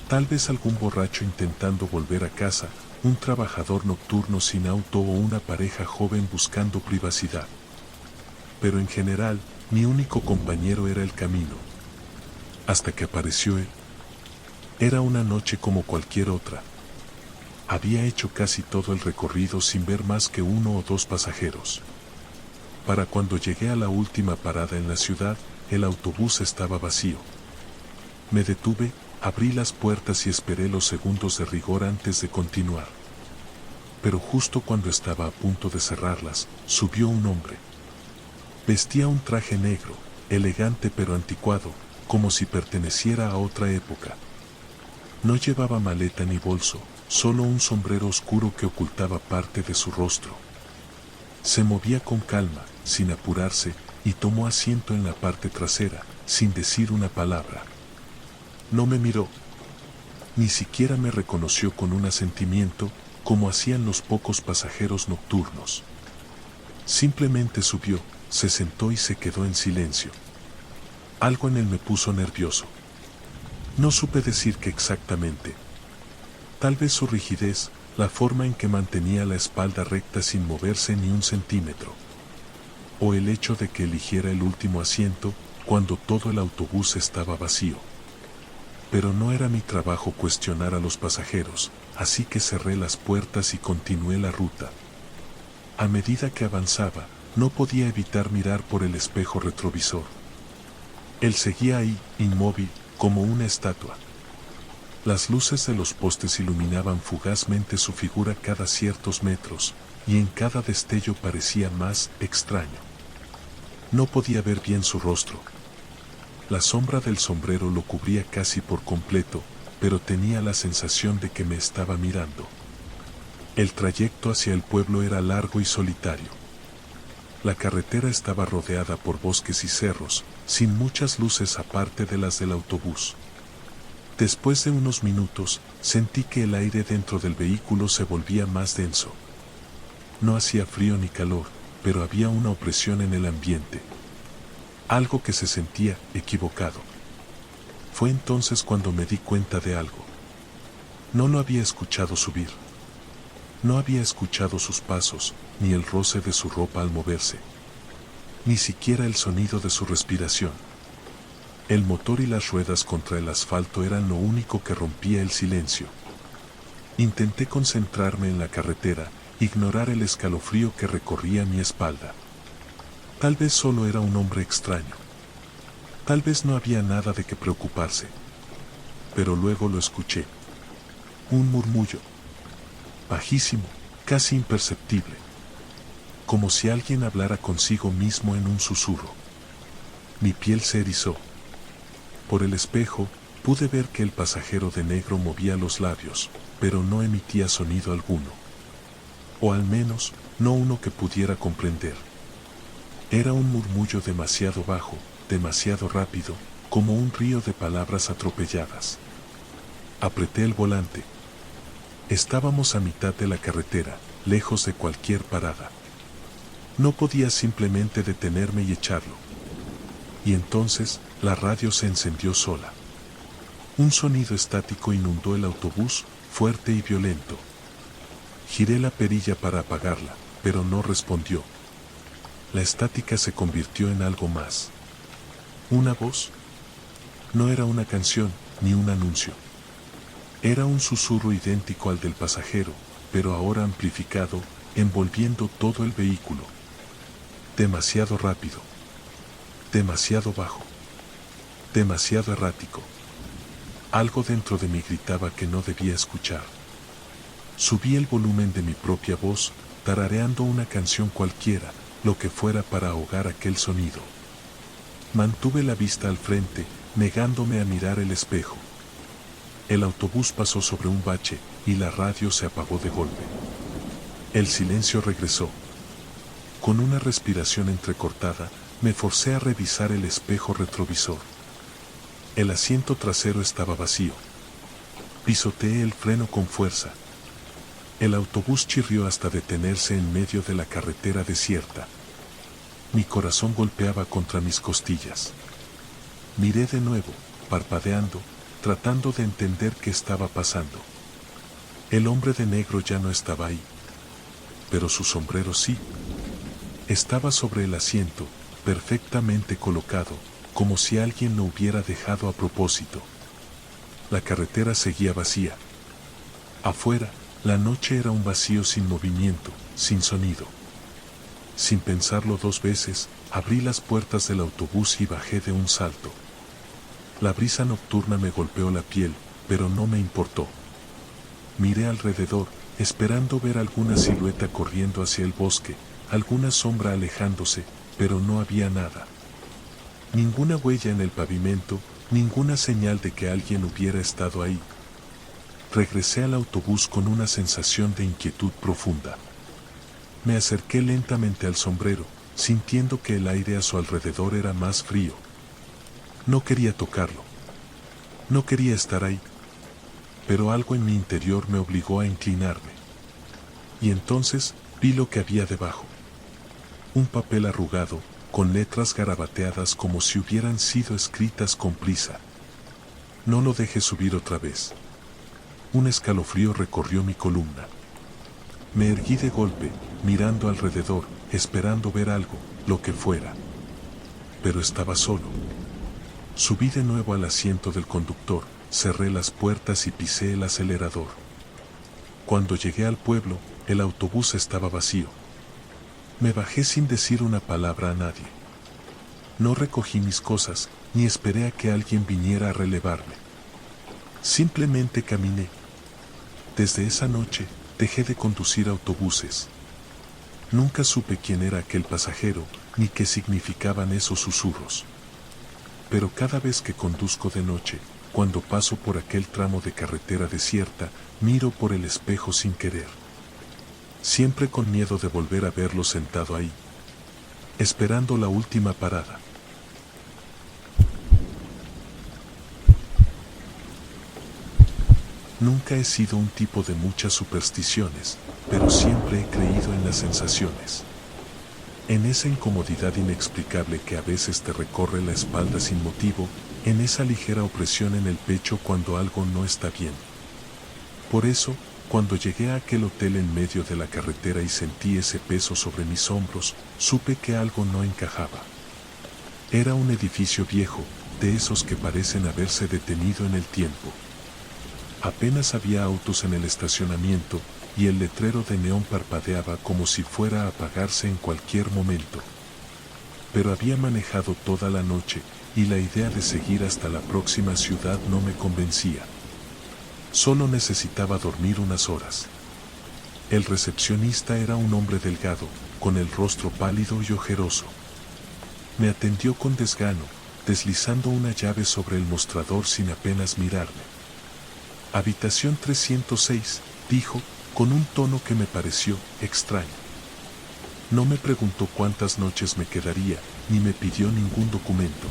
Tal vez algún borracho intentando volver a casa, un trabajador nocturno sin auto o una pareja joven buscando privacidad. Pero en general, mi único compañero era el camino. Hasta que apareció él. Era una noche como cualquier otra. Había hecho casi todo el recorrido sin ver más que uno o dos pasajeros. Para cuando llegué a la última parada en la ciudad, el autobús estaba vacío. Me detuve, abrí las puertas y esperé los segundos de rigor antes de continuar. Pero justo cuando estaba a punto de cerrarlas, subió un hombre. Vestía un traje negro, elegante pero anticuado, como si perteneciera a otra época. No llevaba maleta ni bolso, solo un sombrero oscuro que ocultaba parte de su rostro. Se movía con calma, sin apurarse, y tomó asiento en la parte trasera, sin decir una palabra. No me miró. Ni siquiera me reconoció con un asentimiento, como hacían los pocos pasajeros nocturnos. Simplemente subió, se sentó y se quedó en silencio. Algo en él me puso nervioso. No supe decir qué exactamente. Tal vez su rigidez, la forma en que mantenía la espalda recta sin moverse ni un centímetro. O el hecho de que eligiera el último asiento, cuando todo el autobús estaba vacío. pero no era mi trabajo cuestionar a los pasajeros, así que cerré las puertas y continué la ruta. A medida que avanzaba, no podía evitar mirar por el espejo retrovisor. Él seguía ahí, inmóvil, como una estatua. Las luces de los postes iluminaban fugazmente su figura cada ciertos metros, y en cada destello parecía más extraño. No podía ver bien su rostro. La sombra del sombrero lo cubría casi por completo, pero tenía la sensación de que me estaba mirando. El trayecto hacia el pueblo era largo y solitario. La carretera estaba rodeada por bosques y cerros, sin muchas luces aparte de las del autobús. Después de unos minutos, sentí que el aire dentro del vehículo se volvía más denso. No hacía frío ni calor, pero había una opresión en el ambiente. Algo que se sentía equivocado. Fue entonces cuando me di cuenta de algo. No lo había escuchado subir. No había escuchado sus pasos, ni el roce de su ropa al moverse. Ni siquiera el sonido de su respiración. El motor y las ruedas contra el asfalto eran lo único que rompía el silencio. Intenté concentrarme en la carretera, ignorar el escalofrío que recorría mi espalda. Tal vez solo era un hombre extraño. Tal vez no había nada de qué preocuparse. Pero luego lo escuché. Un murmullo. Bajísimo, casi imperceptible. Como si alguien hablara consigo mismo en un susurro. Mi piel se erizó. Por el espejo, pude ver que el pasajero de negro movía los labios, pero no emitía sonido alguno. O al menos, no uno que pudiera comprender. Era un murmullo demasiado bajo, demasiado rápido, como un río de palabras atropelladas. Apreté el volante. Estábamos a mitad de la carretera, lejos de cualquier parada. No podía simplemente detenerme y echarlo. Y entonces, la radio se encendió sola. Un sonido estático inundó el autobús, fuerte y violento. Giré la perilla para apagarla, pero no respondió. La estática se convirtió en algo más. ¿Una voz? No era una canción, ni un anuncio. Era un susurro idéntico al del pasajero, pero ahora amplificado, envolviendo todo el vehículo. Demasiado rápido. Demasiado bajo. Demasiado errático. Algo dentro de mí gritaba que no debía escuchar. Subí el volumen de mi propia voz, tarareando una canción cualquiera, lo que fuera para ahogar aquel sonido. Mantuve la vista al frente, negándome a mirar el espejo. El autobús pasó sobre un bache, y la radio se apagó de golpe. El silencio regresó. Con una respiración entrecortada, me forcé a revisar el espejo retrovisor. El asiento trasero estaba vacío. Pisoteé el freno con fuerza. El autobús chirrió hasta detenerse en medio de la carretera desierta. Mi corazón golpeaba contra mis costillas. Miré de nuevo, parpadeando, tratando de entender qué estaba pasando. El hombre de negro ya no estaba ahí. Pero su sombrero sí. Estaba sobre el asiento, perfectamente colocado, como si alguien lo hubiera dejado a propósito. La carretera seguía vacía. Afuera, la noche era un vacío sin movimiento, sin sonido. Sin pensarlo dos veces, abrí las puertas del autobús y bajé de un salto. La brisa nocturna me golpeó la piel, pero no me importó. Miré alrededor, esperando ver alguna silueta corriendo hacia el bosque, alguna sombra alejándose, pero no había nada. Ninguna huella en el pavimento, ninguna señal de que alguien hubiera estado ahí. Regresé al autobús con una sensación de inquietud profunda. Me acerqué lentamente al sombrero, sintiendo que el aire a su alrededor era más frío. No quería tocarlo. No quería estar ahí. Pero algo en mi interior me obligó a inclinarme. Y entonces vi lo que había debajo. Un papel arrugado, con letras garabateadas como si hubieran sido escritas con prisa. No lo dejé subir otra vez. Un escalofrío recorrió mi columna. Me erguí de golpe, mirando alrededor, esperando ver algo, lo que fuera. Pero estaba solo. Subí de nuevo al asiento del conductor, cerré las puertas y pisé el acelerador. Cuando llegué al pueblo, el autobús estaba vacío. Me bajé sin decir una palabra a nadie. No recogí mis cosas, ni esperé a que alguien viniera a relevarme. Simplemente caminé. Desde esa noche, dejé de conducir autobuses. Nunca supe quién era aquel pasajero, ni qué significaban esos susurros. Pero cada vez que conduzco de noche, cuando paso por aquel tramo de carretera desierta, miro por el espejo sin querer. Siempre con miedo de volver a verlo sentado ahí, esperando la última parada. Nunca he sido un tipo de muchas supersticiones, pero siempre he creído en las sensaciones. En esa incomodidad inexplicable que a veces te recorre la espalda sin motivo, en esa ligera opresión en el pecho cuando algo no está bien. Por eso, cuando llegué a aquel hotel en medio de la carretera y sentí ese peso sobre mis hombros, supe que algo no encajaba. Era un edificio viejo, de esos que parecen haberse detenido en el tiempo. Apenas había autos en el estacionamiento, y el letrero de neón parpadeaba como si fuera a apagarse en cualquier momento. Pero había manejado toda la noche, y la idea de seguir hasta la próxima ciudad no me convencía. Solo necesitaba dormir unas horas. El recepcionista era un hombre delgado, con el rostro pálido y ojeroso. Me atendió con desgano, deslizando una llave sobre el mostrador sin apenas mirarme. Habitación 306, dijo, con un tono que me pareció extraño. No me preguntó cuántas noches me quedaría, ni me pidió ningún documento.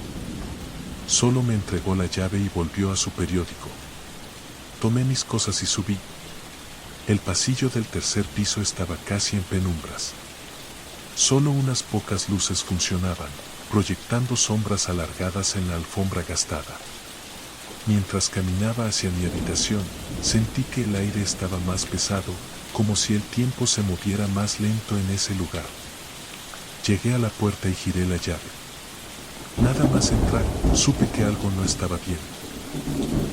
Solo me entregó la llave y volvió a su periódico. Tomé mis cosas y subí. El pasillo del tercer piso estaba casi en penumbras. Solo unas pocas luces funcionaban, proyectando sombras alargadas en la alfombra gastada. Mientras caminaba hacia mi habitación, sentí que el aire estaba más pesado, como si el tiempo se moviera más lento en ese lugar. Llegué a la puerta y giré la llave. Nada más entrar, supe que algo no estaba bien.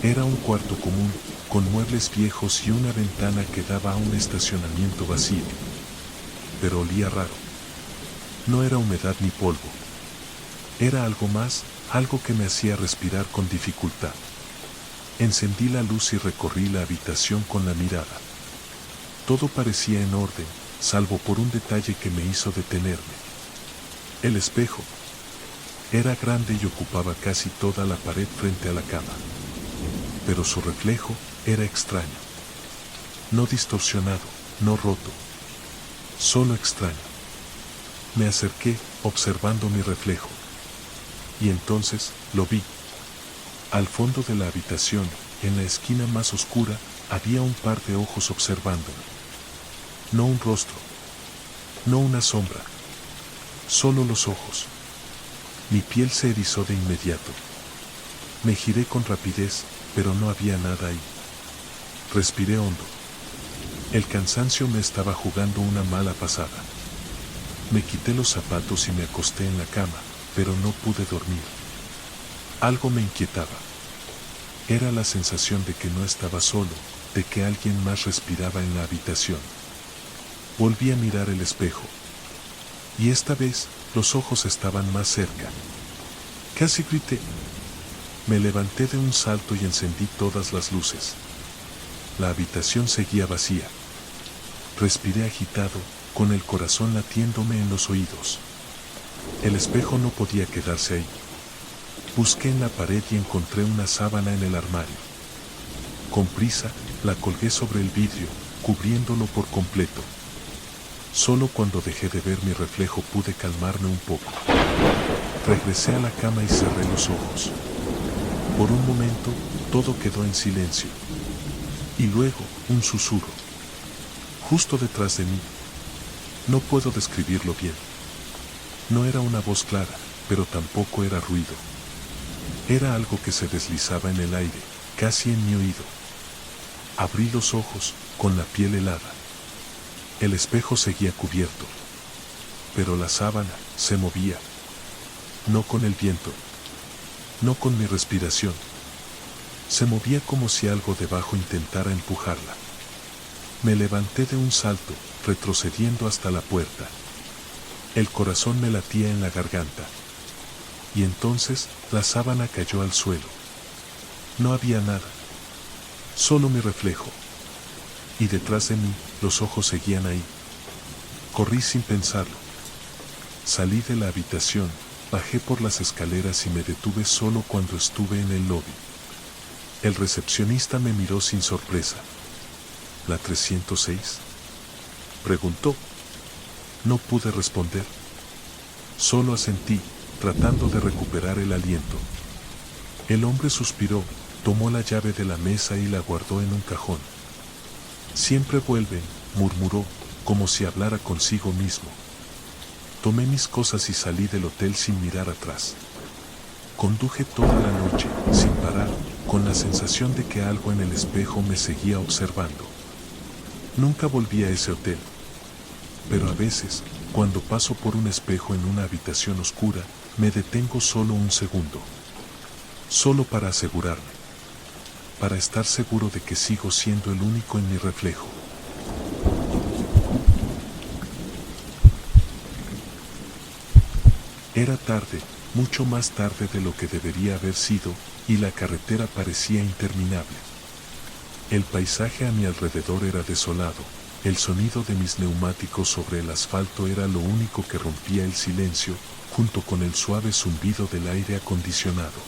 Era un cuarto común, con muebles viejos y una ventana que daba a un estacionamiento vacío. Pero olía raro. No era humedad ni polvo. Era algo más, algo que me hacía respirar con dificultad. Encendí la luz y recorrí la habitación con la mirada. Todo parecía en orden, salvo por un detalle que me hizo detenerme. El espejo. Era grande y ocupaba casi toda la pared frente a la cama. Pero su reflejo era extraño. No distorsionado, no roto. Solo extraño. Me acerqué, observando mi reflejo. Y entonces, lo vi. Al fondo de la habitación, en la esquina más oscura, había un par de ojos observándome. No un rostro. No una sombra. Solo los ojos. Mi piel se erizó de inmediato. Me giré con rapidez, pero no había nada ahí. Respiré hondo. El cansancio me estaba jugando una mala pasada. Me quité los zapatos y me acosté en la cama, pero no pude dormir. Algo me inquietaba. Era la sensación de que no estaba solo, de que alguien más respiraba en la habitación. Volví a mirar el espejo. Y esta vez, los ojos estaban más cerca. Casi grité. Me levanté de un salto y encendí todas las luces. La habitación seguía vacía. Respiré agitado, con el corazón latiéndome en los oídos. El espejo no podía quedarse ahí. Busqué en la pared y encontré una sábana en el armario. Con prisa, la colgué sobre el vidrio, cubriéndolo por completo. Solo cuando dejé de ver mi reflejo pude calmarme un poco. Regresé a la cama y cerré los ojos. Por un momento, todo quedó en silencio. Y luego, un susurro. Justo detrás de mí. No puedo describirlo bien. No era una voz clara, pero tampoco era ruido. Era algo que se deslizaba en el aire, casi en mi oído. Abrí los ojos, con la piel helada. El espejo seguía cubierto. Pero la sábana se movía. No con el viento. No con mi respiración. Se movía como si algo debajo intentara empujarla. Me levanté de un salto, retrocediendo hasta la puerta. El corazón me latía en la garganta. Y entonces, la sábana cayó al suelo. No había nada. Solo mi reflejo. Y detrás de mí, los ojos seguían ahí. Corrí sin pensarlo. Salí de la habitación, bajé por las escaleras y me detuve solo cuando estuve en el lobby. El recepcionista me miró sin sorpresa. ¿La 306? Preguntó. No pude responder. Solo asentí, tratando de recuperar el aliento. El hombre suspiró, tomó la llave de la mesa y la guardó en un cajón. Siempre vuelven, murmuró, como si hablara consigo mismo. Tomé mis cosas y salí del hotel sin mirar atrás. Conduje toda la noche, sin parar, con la sensación de que algo en el espejo me seguía observando. Nunca volví a ese hotel. Pero a veces, cuando paso por un espejo en una habitación oscura, me detengo solo un segundo. Solo para asegurarme. Para estar seguro de que sigo siendo el único en mi reflejo. Era tarde, mucho más tarde de lo que debería haber sido, y la carretera parecía interminable. El paisaje a mi alrededor era desolado, el sonido de mis neumáticos sobre el asfalto era lo único que rompía el silencio, junto con el suave zumbido del aire acondicionado.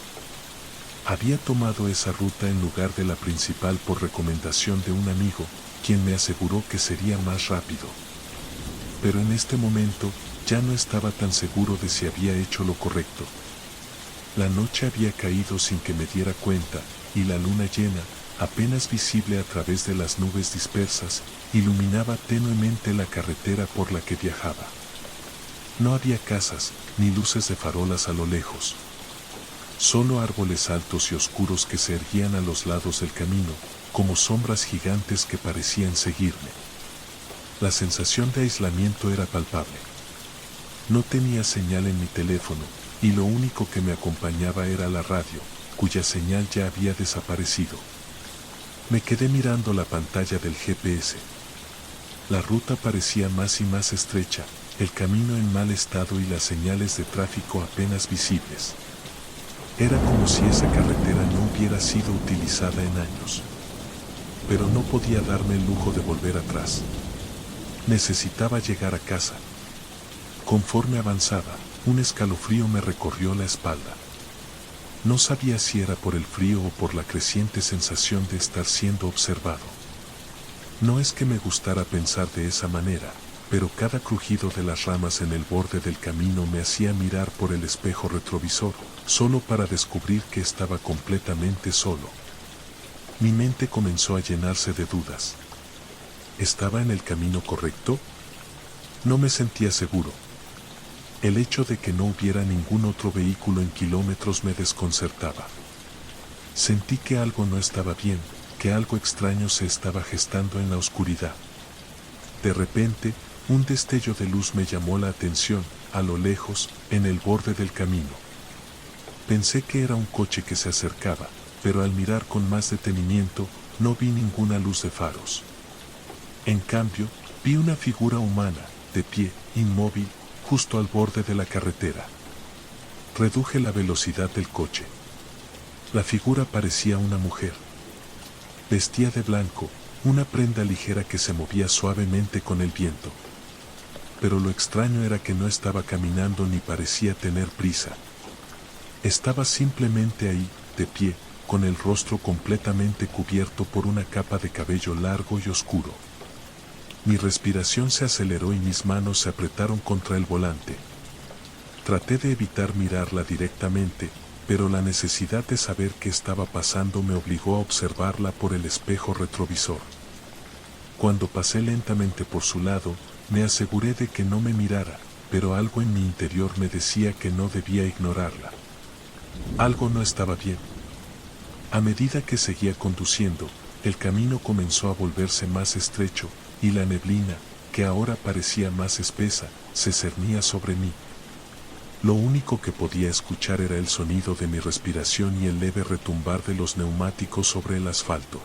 Había tomado esa ruta en lugar de la principal por recomendación de un amigo, quien me aseguró que sería más rápido. Pero en este momento, ya no estaba tan seguro de si había hecho lo correcto. La noche había caído sin que me diera cuenta, y la luna llena, apenas visible a través de las nubes dispersas, iluminaba tenuemente la carretera por la que viajaba. No había casas, ni luces de farolas a lo lejos. Solo árboles altos y oscuros que se erguían a los lados del camino, como sombras gigantes que parecían seguirme. La sensación de aislamiento era palpable. No tenía señal en mi teléfono, y lo único que me acompañaba era la radio, cuya señal ya había desaparecido. Me quedé mirando la pantalla del GPS. La ruta parecía más y más estrecha, el camino en mal estado y las señales de tráfico apenas visibles. Era como si esa carretera no hubiera sido utilizada en años. Pero no podía darme el lujo de volver atrás. Necesitaba llegar a casa. Conforme avanzaba, un escalofrío me recorrió la espalda. No sabía si era por el frío o por la creciente sensación de estar siendo observado. No es que me gustara pensar de esa manera, pero cada crujido de las ramas en el borde del camino me hacía mirar por el espejo retrovisor, solo para descubrir que estaba completamente solo. Mi mente comenzó a llenarse de dudas. ¿Estaba en el camino correcto? No me sentía seguro. El hecho de que no hubiera ningún otro vehículo en kilómetros me desconcertaba. Sentí que algo no estaba bien, que algo extraño se estaba gestando en la oscuridad. De repente, un destello de luz me llamó la atención, a lo lejos, en el borde del camino. Pensé que era un coche que se acercaba, pero al mirar con más detenimiento, no vi ninguna luz de faros. En cambio, vi una figura humana, de pie, inmóvil, justo al borde de la carretera. Reduje la velocidad del coche. La figura parecía una mujer. Vestía de blanco, una prenda ligera que se movía suavemente con el viento. Pero lo extraño era que no estaba caminando ni parecía tener prisa. Estaba simplemente ahí, de pie, con el rostro completamente cubierto por una capa de cabello largo y oscuro. Mi respiración se aceleró y mis manos se apretaron contra el volante. Traté de evitar mirarla directamente, pero la necesidad de saber qué estaba pasando me obligó a observarla por el espejo retrovisor. Cuando pasé lentamente por su lado, me aseguré de que no me mirara, pero algo en mi interior me decía que no debía ignorarla. Algo no estaba bien. A medida que seguía conduciendo, el camino comenzó a volverse más estrecho, y la neblina, que ahora parecía más espesa, se cernía sobre mí. Lo único que podía escuchar era el sonido de mi respiración y el leve retumbar de los neumáticos sobre el asfalto.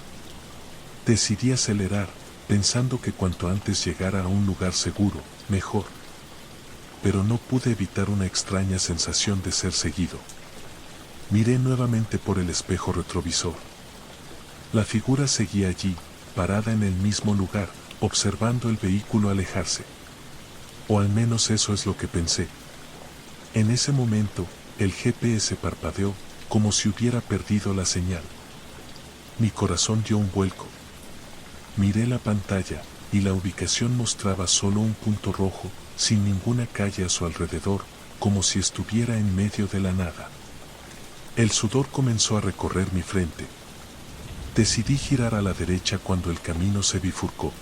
Decidí acelerar, pensando que cuanto antes llegara a un lugar seguro, mejor. Pero no pude evitar una extraña sensación de ser seguido. Miré nuevamente por el espejo retrovisor. La figura seguía allí, parada en el mismo lugar, observando el vehículo alejarse. O al menos eso es lo que pensé. En ese momento, el GPS parpadeó, como si hubiera perdido la señal. Mi corazón dio un vuelco. Miré la pantalla, y la ubicación mostraba solo un punto rojo, sin ninguna calle a su alrededor, como si estuviera en medio de la nada. El sudor comenzó a recorrer mi frente. Decidí girar a la derecha cuando el camino se bifurcó.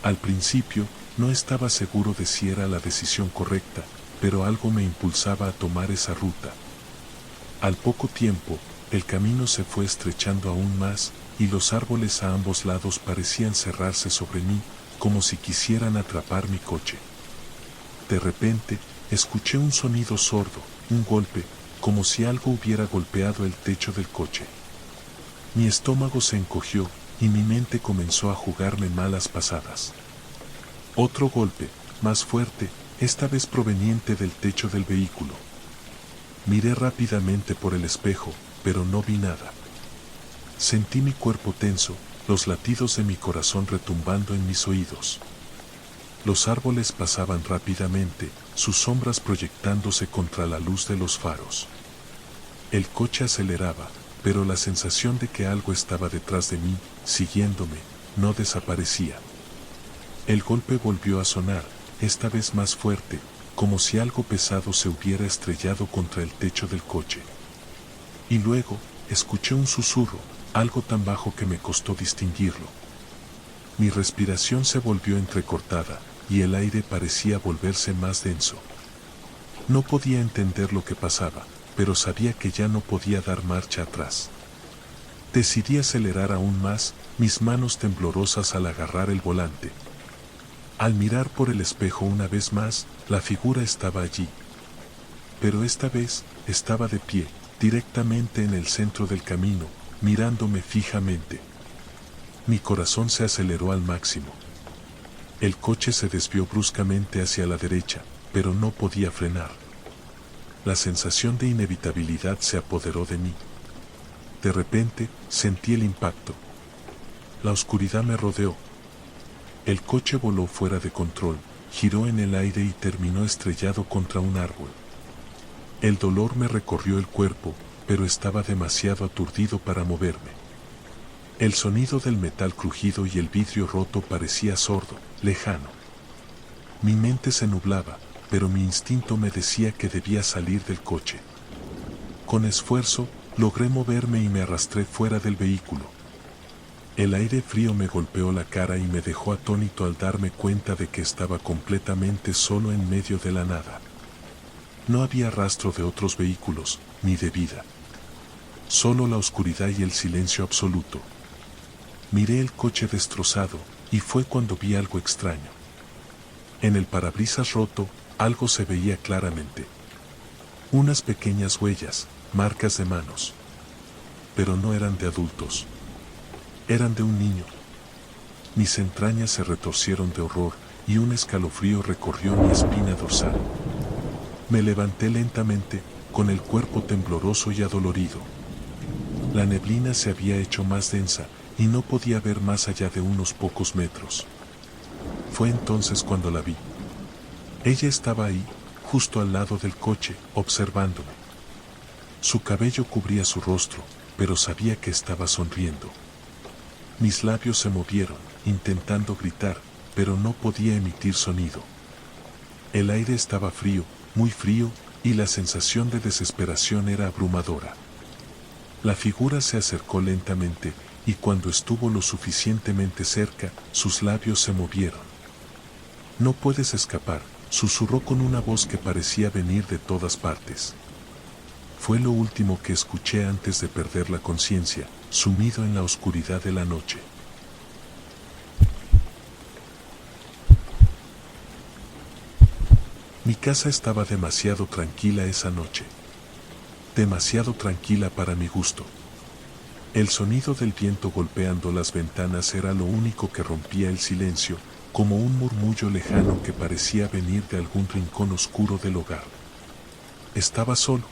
Al principio, no estaba seguro de si era la decisión correcta, pero algo me impulsaba a tomar esa ruta. Al poco tiempo, el camino se fue estrechando aún más, y los árboles a ambos lados parecían cerrarse sobre mí, como si quisieran atrapar mi coche. De repente, escuché un sonido sordo, un golpe, como si algo hubiera golpeado el techo del coche. Mi estómago se encogió, y mi mente comenzó a jugarme malas pasadas. Otro golpe, más fuerte, esta vez proveniente del techo del vehículo. Miré rápidamente por el espejo, pero no vi nada. Sentí mi cuerpo tenso, los latidos de mi corazón retumbando en mis oídos. Los árboles pasaban rápidamente, sus sombras proyectándose contra la luz de los faros. El coche aceleraba, pero la sensación de que algo estaba detrás de mí, siguiéndome, no desaparecía. El golpe volvió a sonar, esta vez más fuerte, como si algo pesado se hubiera estrellado contra el techo del coche. Y luego, escuché un susurro, algo tan bajo que me costó distinguirlo. Mi respiración se volvió entrecortada, y el aire parecía volverse más denso. No podía entender lo que pasaba, pero sabía que ya no podía dar marcha atrás. Decidí acelerar aún más, mis manos temblorosas al agarrar el volante. Al mirar por el espejo una vez más, la figura estaba allí. Pero esta vez, estaba de pie, directamente en el centro del camino, mirándome fijamente. Mi corazón se aceleró al máximo. El coche se desvió bruscamente hacia la derecha, pero no podía frenar. La sensación de inevitabilidad se apoderó de mí. De repente, sentí el impacto. La oscuridad me rodeó. El coche voló fuera de control, giró en el aire y terminó estrellado contra un árbol. El dolor me recorrió el cuerpo, pero estaba demasiado aturdido para moverme. El sonido del metal crujido y el vidrio roto parecía sordo, lejano. Mi mente se nublaba, pero mi instinto me decía que debía salir del coche. Con esfuerzo, logré moverme y me arrastré fuera del vehículo. El aire frío me golpeó la cara y me dejó atónito al darme cuenta de que estaba completamente solo en medio de la nada. No había rastro de otros vehículos, ni de vida. Solo la oscuridad y el silencio absoluto. Miré el coche destrozado, y fue cuando vi algo extraño. En el parabrisas roto, algo se veía claramente. Unas pequeñas huellas, marcas de manos. Pero no eran de adultos. Eran de un niño. Mis entrañas se retorcieron de horror, y un escalofrío recorrió mi espina dorsal. Me levanté lentamente, con el cuerpo tembloroso y adolorido. La neblina se había hecho más densa, y no podía ver más allá de unos pocos metros. Fue entonces cuando la vi. Ella estaba ahí, justo al lado del coche, observándome. Su cabello cubría su rostro, pero sabía que estaba sonriendo. Mis labios se movieron, intentando gritar, pero no podía emitir sonido. El aire estaba frío, muy frío, y la sensación de desesperación era abrumadora. La figura se acercó lentamente, y cuando estuvo lo suficientemente cerca, sus labios se movieron. «No puedes escapar», susurró con una voz que parecía venir de todas partes. Fue lo último que escuché antes de perder la conciencia, sumido en la oscuridad de la noche. Mi casa estaba demasiado tranquila esa noche. Demasiado tranquila para mi gusto. El sonido del viento golpeando las ventanas era lo único que rompía el silencio, como un murmullo lejano que parecía venir de algún rincón oscuro del hogar. Estaba solo.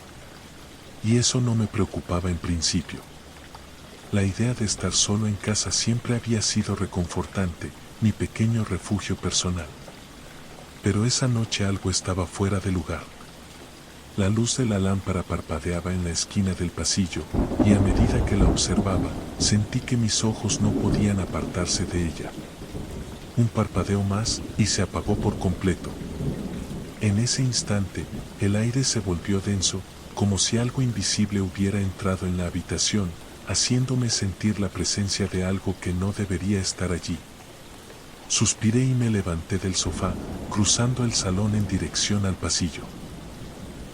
Y eso no me preocupaba en principio. La idea de estar solo en casa siempre había sido reconfortante, mi pequeño refugio personal. Pero esa noche algo estaba fuera de lugar. La luz de la lámpara parpadeaba en la esquina del pasillo, y a medida que la observaba, sentí que mis ojos no podían apartarse de ella. Un parpadeo más, y se apagó por completo. En ese instante, el aire se volvió denso, como si algo invisible hubiera entrado en la habitación, haciéndome sentir la presencia de algo que no debería estar allí. Suspiré y me levanté del sofá, cruzando el salón en dirección al pasillo.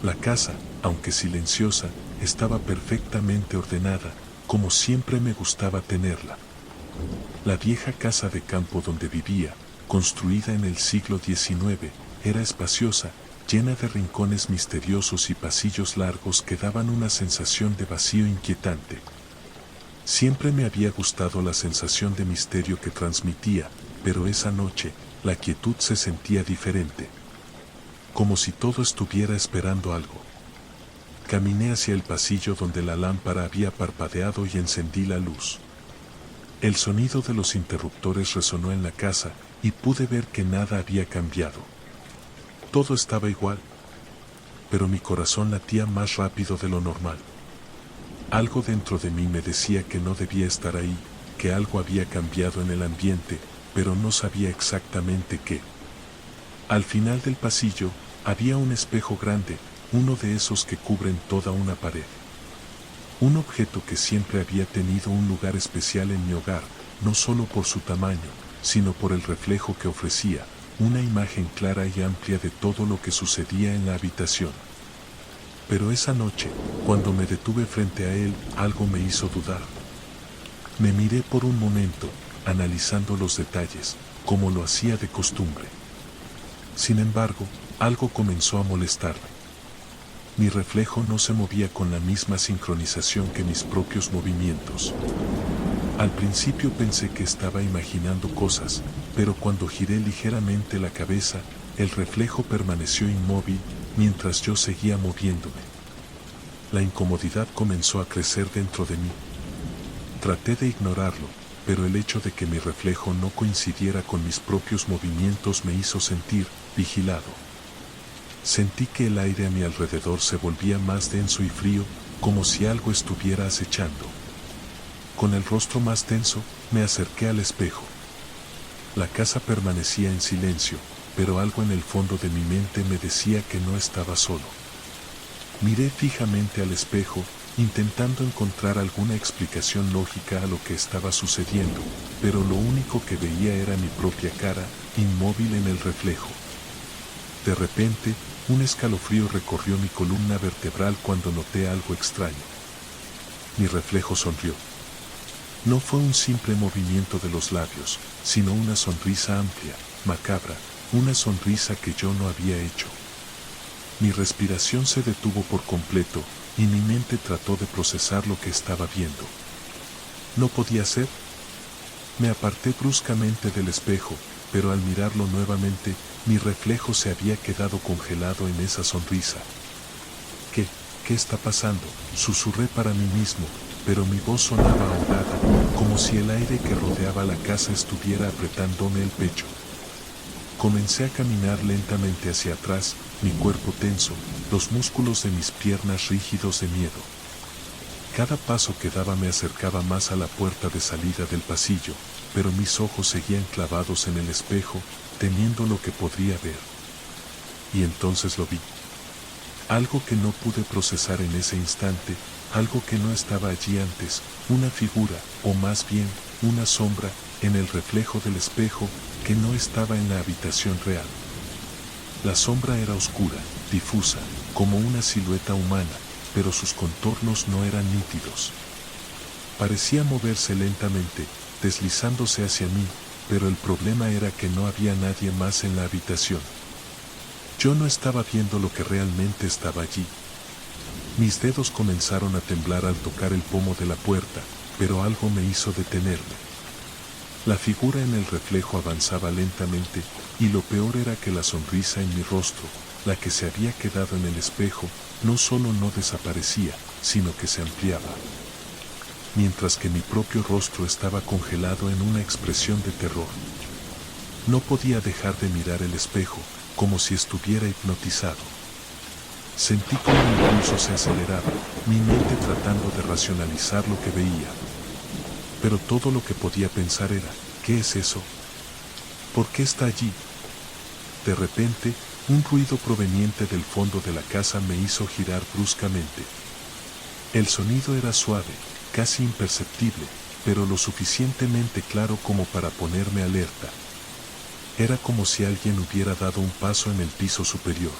La casa, aunque silenciosa, estaba perfectamente ordenada, como siempre me gustaba tenerla. La vieja casa de campo donde vivía, construida en el siglo XIX, era espaciosa, llena de rincones misteriosos y pasillos largos que daban una sensación de vacío inquietante. Siempre me había gustado la sensación de misterio que transmitía, pero esa noche, la quietud se sentía diferente. Como si todo estuviera esperando algo. Caminé hacia el pasillo donde la lámpara había parpadeado y encendí la luz. El sonido de los interruptores resonó en la casa y pude ver que nada había cambiado. Todo estaba igual, pero mi corazón latía más rápido de lo normal. Algo dentro de mí me decía que no debía estar ahí, que algo había cambiado en el ambiente, pero no sabía exactamente qué. Al final del pasillo, había un espejo grande, uno de esos que cubren toda una pared. Un objeto que siempre había tenido un lugar especial en mi hogar, no solo por su tamaño, sino por el reflejo que ofrecía, una imagen clara y amplia de todo lo que sucedía en la habitación. Pero esa noche, cuando me detuve frente a él, algo me hizo dudar. Me miré por un momento, analizando los detalles, como lo hacía de costumbre. Sin embargo, algo comenzó a molestarme. Mi reflejo no se movía con la misma sincronización que mis propios movimientos. Al principio pensé que estaba imaginando cosas, pero cuando giré ligeramente la cabeza, el reflejo permaneció inmóvil, mientras yo seguía moviéndome. La incomodidad comenzó a crecer dentro de mí. Traté de ignorarlo, pero el hecho de que mi reflejo no coincidiera con mis propios movimientos me hizo sentir vigilado. Sentí que el aire a mi alrededor se volvía más denso y frío, como si algo estuviera acechando. Con el rostro más tenso, me acerqué al espejo. La casa permanecía en silencio, pero algo en el fondo de mi mente me decía que no estaba solo. Miré fijamente al espejo, intentando encontrar alguna explicación lógica a lo que estaba sucediendo, pero lo único que veía era mi propia cara, inmóvil en el reflejo. De repente, un escalofrío recorrió mi columna vertebral cuando noté algo extraño. Mi reflejo sonrió. No fue un simple movimiento de los labios, sino una sonrisa amplia, macabra, una sonrisa que yo no había hecho. Mi respiración se detuvo por completo, y mi mente trató de procesar lo que estaba viendo. ¿No podía ser? Me aparté bruscamente del espejo, pero al mirarlo nuevamente, mi reflejo se había quedado congelado en esa sonrisa. ¿Qué está pasando?, susurré para mí mismo, pero mi voz sonaba ahogada, como si el aire que rodeaba la casa estuviera apretándome el pecho. Comencé a caminar lentamente hacia atrás, mi cuerpo tenso, los músculos de mis piernas rígidos de miedo. Cada paso que daba me acercaba más a la puerta de salida del pasillo, pero mis ojos seguían clavados en el espejo, temiendo lo que podría ver. Y entonces lo vi. Algo que no pude procesar en ese instante, algo que no estaba allí antes, una figura, o más bien, una sombra, en el reflejo del espejo, que no estaba en la habitación real. La sombra era oscura, difusa, como una silueta humana, pero sus contornos no eran nítidos. Parecía moverse lentamente, deslizándose hacia mí, pero el problema era que no había nadie más en la habitación. Yo no estaba viendo lo que realmente estaba allí. Mis dedos comenzaron a temblar al tocar el pomo de la puerta, pero algo me hizo detenerme. La figura en el reflejo avanzaba lentamente, y lo peor era que la sonrisa en mi rostro, la que se había quedado en el espejo, no solo no desaparecía, sino que se ampliaba. Mientras que mi propio rostro estaba congelado en una expresión de terror. No podía dejar de mirar el espejo, como si estuviera hipnotizado. Sentí como mi pulso se aceleraba, mi mente tratando de racionalizar lo que veía. Pero todo lo que podía pensar era, ¿qué es eso? ¿Por qué está allí? De repente, un ruido proveniente del fondo de la casa me hizo girar bruscamente. El sonido era suave, casi imperceptible, pero lo suficientemente claro como para ponerme alerta. Era como si alguien hubiera dado un paso en el piso superior.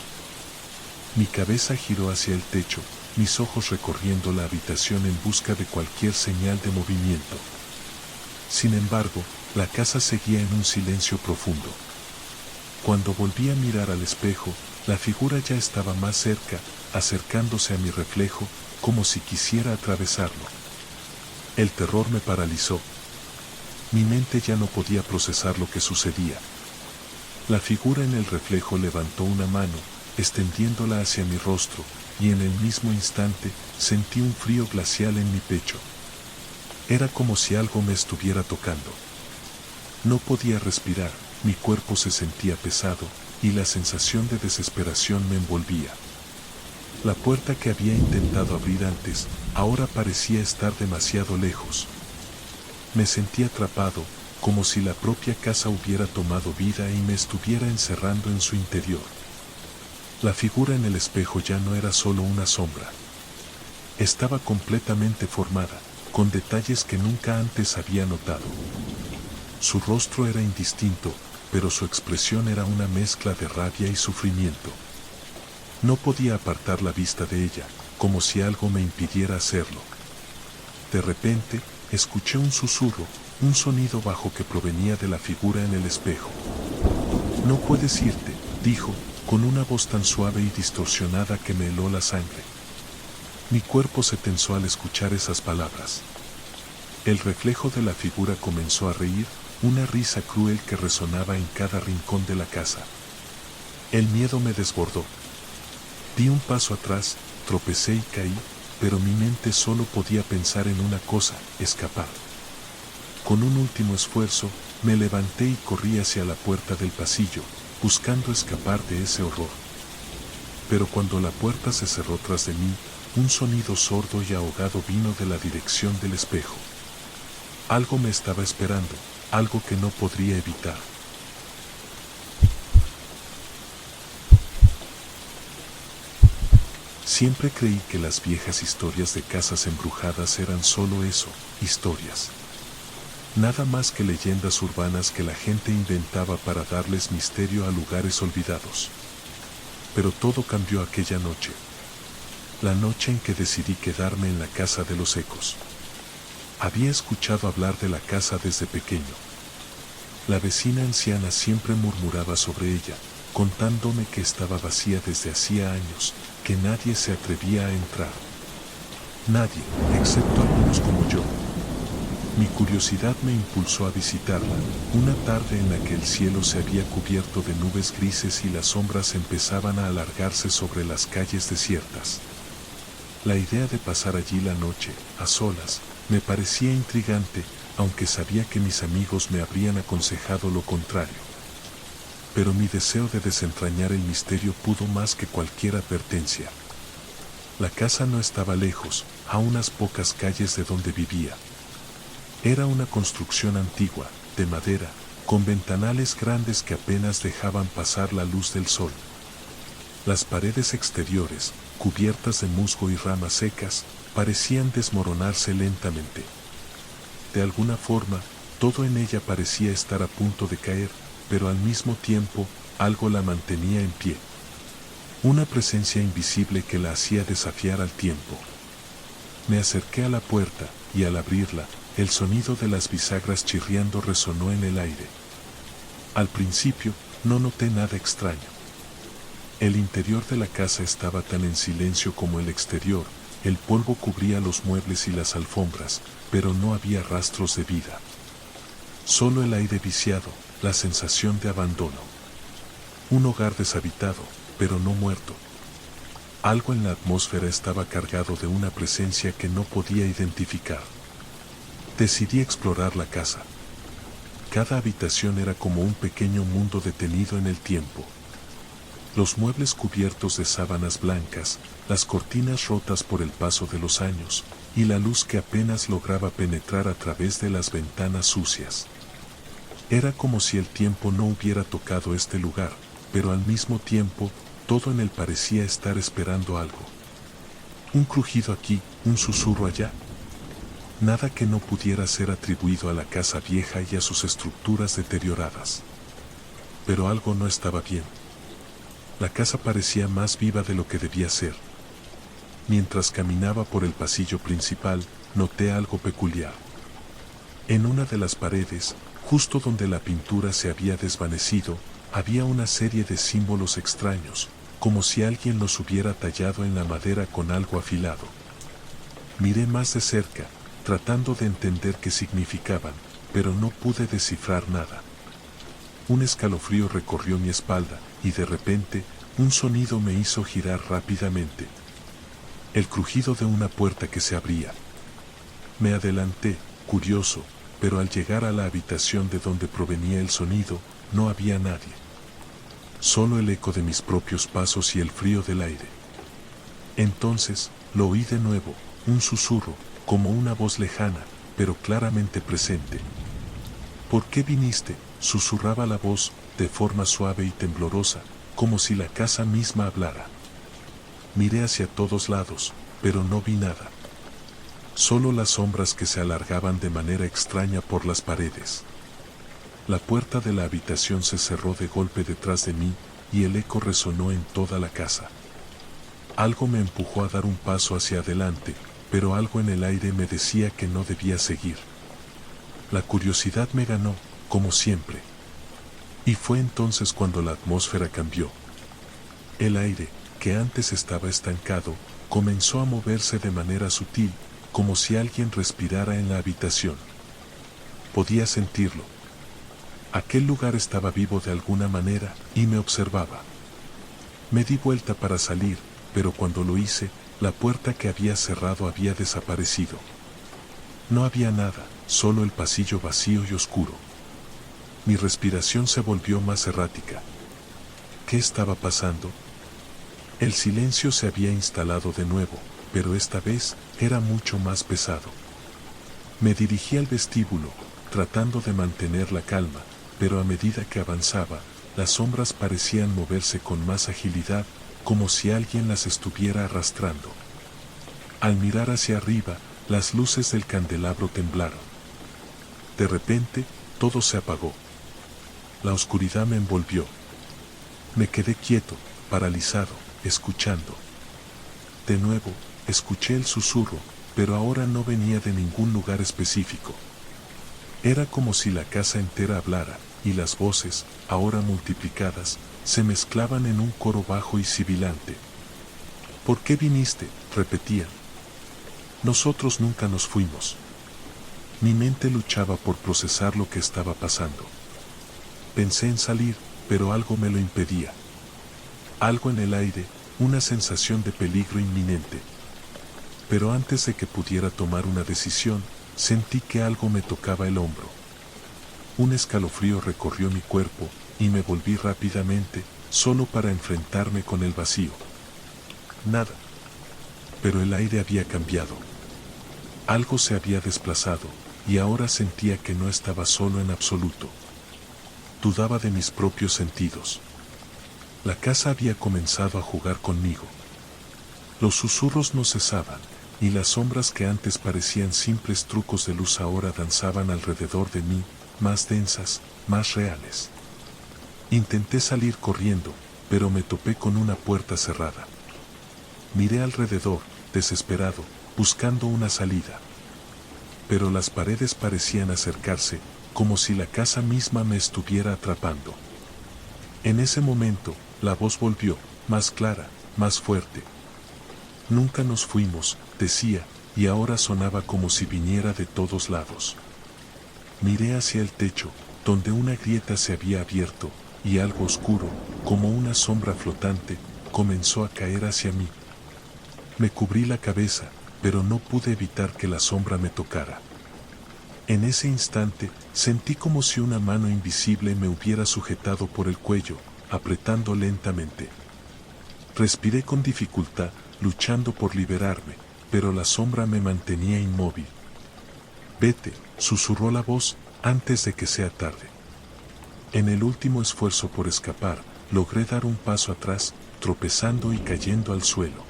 Mi cabeza giró hacia el techo, mis ojos recorriendo la habitación en busca de cualquier señal de movimiento. Sin embargo, la casa seguía en un silencio profundo. Cuando volví a mirar al espejo, la figura ya estaba más cerca, acercándose a mi reflejo, como si quisiera atravesarlo. El terror me paralizó. Mi mente ya no podía procesar lo que sucedía. La figura en el reflejo levantó una mano, extendiéndola hacia mi rostro, y en el mismo instante sentí un frío glacial en mi pecho. Era como si algo me estuviera tocando. No podía respirar, mi cuerpo se sentía pesado, y la sensación de desesperación me envolvía. La puerta que había intentado abrir antes, ahora parecía estar demasiado lejos. Me sentí atrapado, como si la propia casa hubiera tomado vida y me estuviera encerrando en su interior. La figura en el espejo ya no era solo una sombra. Estaba completamente formada, con detalles que nunca antes había notado. Su rostro era indistinto, pero su expresión era una mezcla de rabia y sufrimiento. No podía apartar la vista de ella, como si algo me impidiera hacerlo. De repente, escuché un susurro, un sonido bajo que provenía de la figura en el espejo. «No puedes irte», dijo, con una voz tan suave y distorsionada que me heló la sangre. Mi cuerpo se tensó al escuchar esas palabras. El reflejo de la figura comenzó a reír, una risa cruel que resonaba en cada rincón de la casa. El miedo me desbordó. Di un paso atrás, tropecé y caí, pero mi mente solo podía pensar en una cosa, escapar. Con un último esfuerzo, me levanté y corrí hacia la puerta del pasillo, buscando escapar de ese horror. Pero cuando la puerta se cerró tras de mí, un sonido sordo y ahogado vino de la dirección del espejo. Algo me estaba esperando, algo que no podría evitar. Siempre creí que las viejas historias de casas embrujadas eran solo eso, historias. Nada más que leyendas urbanas que la gente inventaba para darles misterio a lugares olvidados. Pero todo cambió aquella noche. La noche en que decidí quedarme en la casa de los ecos. Había escuchado hablar de la casa desde pequeño. La vecina anciana siempre murmuraba sobre ella, contándome que estaba vacía desde hacía años, que nadie se atrevía a entrar. Nadie, excepto algunos como yo. Mi curiosidad me impulsó a visitarla, una tarde en la que el cielo se había cubierto de nubes grises y las sombras empezaban a alargarse sobre las calles desiertas. La idea de pasar allí la noche, a solas, me parecía intrigante, aunque sabía que mis amigos me habrían aconsejado lo contrario. Pero mi deseo de desentrañar el misterio pudo más que cualquier advertencia. La casa no estaba lejos, a unas pocas calles de donde vivía. Era una construcción antigua, de madera, con ventanales grandes que apenas dejaban pasar la luz del sol. Las paredes exteriores, cubiertas de musgo y ramas secas, parecían desmoronarse lentamente. De alguna forma, todo en ella parecía estar a punto de caer, pero al mismo tiempo, algo la mantenía en pie. Una presencia invisible que la hacía desafiar al tiempo. Me acerqué a la puerta, y al abrirla, el sonido de las bisagras chirriando resonó en el aire. Al principio, no noté nada extraño. El interior de la casa estaba tan en silencio como el exterior, el polvo cubría los muebles y las alfombras, pero no había rastros de vida. Solo el aire viciado, la sensación de abandono. Un hogar deshabitado, pero no muerto. Algo en la atmósfera estaba cargado de una presencia que no podía identificar. Decidí explorar la casa. Cada habitación era como un pequeño mundo detenido en el tiempo. Los muebles cubiertos de sábanas blancas, las cortinas rotas por el paso de los años, y la luz que apenas lograba penetrar a través de las ventanas sucias. Era como si el tiempo no hubiera tocado este lugar, pero al mismo tiempo, todo en él parecía estar esperando algo. Un crujido aquí, un susurro allá. Nada que no pudiera ser atribuido a la casa vieja y a sus estructuras deterioradas. Pero algo no estaba bien. La casa parecía más viva de lo que debía ser. Mientras caminaba por el pasillo principal, noté algo peculiar. En una de las paredes, justo donde la pintura se había desvanecido, había una serie de símbolos extraños, como si alguien los hubiera tallado en la madera con algo afilado. Miré más de cerca, tratando de entender qué significaban, pero no pude descifrar nada. Un escalofrío recorrió mi espalda, y de repente, un sonido me hizo girar rápidamente. El crujido de una puerta que se abría. Me adelanté, curioso, pero al llegar a la habitación de donde provenía el sonido, no había nadie. Solo el eco de mis propios pasos y el frío del aire. Entonces, lo oí de nuevo, un susurro, como una voz lejana, pero claramente presente. ¿Por qué viniste?, susurraba la voz, de forma suave y temblorosa, como si la casa misma hablara. Miré hacia todos lados, pero no vi nada. Solo las sombras que se alargaban de manera extraña por las paredes. La puerta de la habitación se cerró de golpe detrás de mí, y el eco resonó en toda la casa. Algo me empujó a dar un paso hacia adelante, pero algo en el aire me decía que no debía seguir. La curiosidad me ganó, como siempre. Y fue entonces cuando la atmósfera cambió. El aire, que antes estaba estancado, comenzó a moverse de manera sutil, como si alguien respirara en la habitación. Podía sentirlo. Aquel lugar estaba vivo de alguna manera, y me observaba. Me di vuelta para salir, pero cuando lo hice, la puerta que había cerrado había desaparecido. No había nada, solo el pasillo vacío y oscuro. Mi respiración se volvió más errática. ¿Qué estaba pasando? El silencio se había instalado de nuevo, pero esta vez era mucho más pesado. Me dirigí al vestíbulo, tratando de mantener la calma, pero a medida que avanzaba, las sombras parecían moverse con más agilidad, como si alguien las estuviera arrastrando. Al mirar hacia arriba, las luces del candelabro temblaron. De repente, todo se apagó. La oscuridad me envolvió. Me quedé quieto, paralizado, escuchando. De nuevo, escuché el susurro, pero ahora no venía de ningún lugar específico. Era como si la casa entera hablara, y las voces, ahora multiplicadas, se mezclaban en un coro bajo y sibilante. ¿Por qué viniste?, repetían. Nosotros nunca nos fuimos. Mi mente luchaba por procesar lo que estaba pasando. Pensé en salir, pero algo me lo impedía. Algo en el aire, una sensación de peligro inminente. Pero antes de que pudiera tomar una decisión, sentí que algo me tocaba el hombro. Un escalofrío recorrió mi cuerpo, y me volví rápidamente, solo para enfrentarme con el vacío. Nada. Pero el aire había cambiado. Algo se había desplazado, y ahora sentía que no estaba solo en absoluto. Dudaba de mis propios sentidos. La casa había comenzado a jugar conmigo. Los susurros no cesaban, y las sombras que antes parecían simples trucos de luz ahora danzaban alrededor de mí, más densas, más reales. Intenté salir corriendo, pero me topé con una puerta cerrada. Miré alrededor, desesperado, buscando una salida. Pero las paredes parecían acercarse, como si la casa misma me estuviera atrapando. En ese momento, la voz volvió, más clara, más fuerte. Nunca nos fuimos, decía, y ahora sonaba como si viniera de todos lados. Miré hacia el techo, donde una grieta se había abierto, y algo oscuro, como una sombra flotante, comenzó a caer hacia mí. Me cubrí la cabeza, pero no pude evitar que la sombra me tocara. En ese instante, sentí como si una mano invisible me hubiera sujetado por el cuello, apretando lentamente. Respiré con dificultad, luchando por liberarme, pero la sombra me mantenía inmóvil. «Vete», susurró la voz, antes de que sea tarde. En el último esfuerzo por escapar, logré dar un paso atrás, tropezando y cayendo al suelo.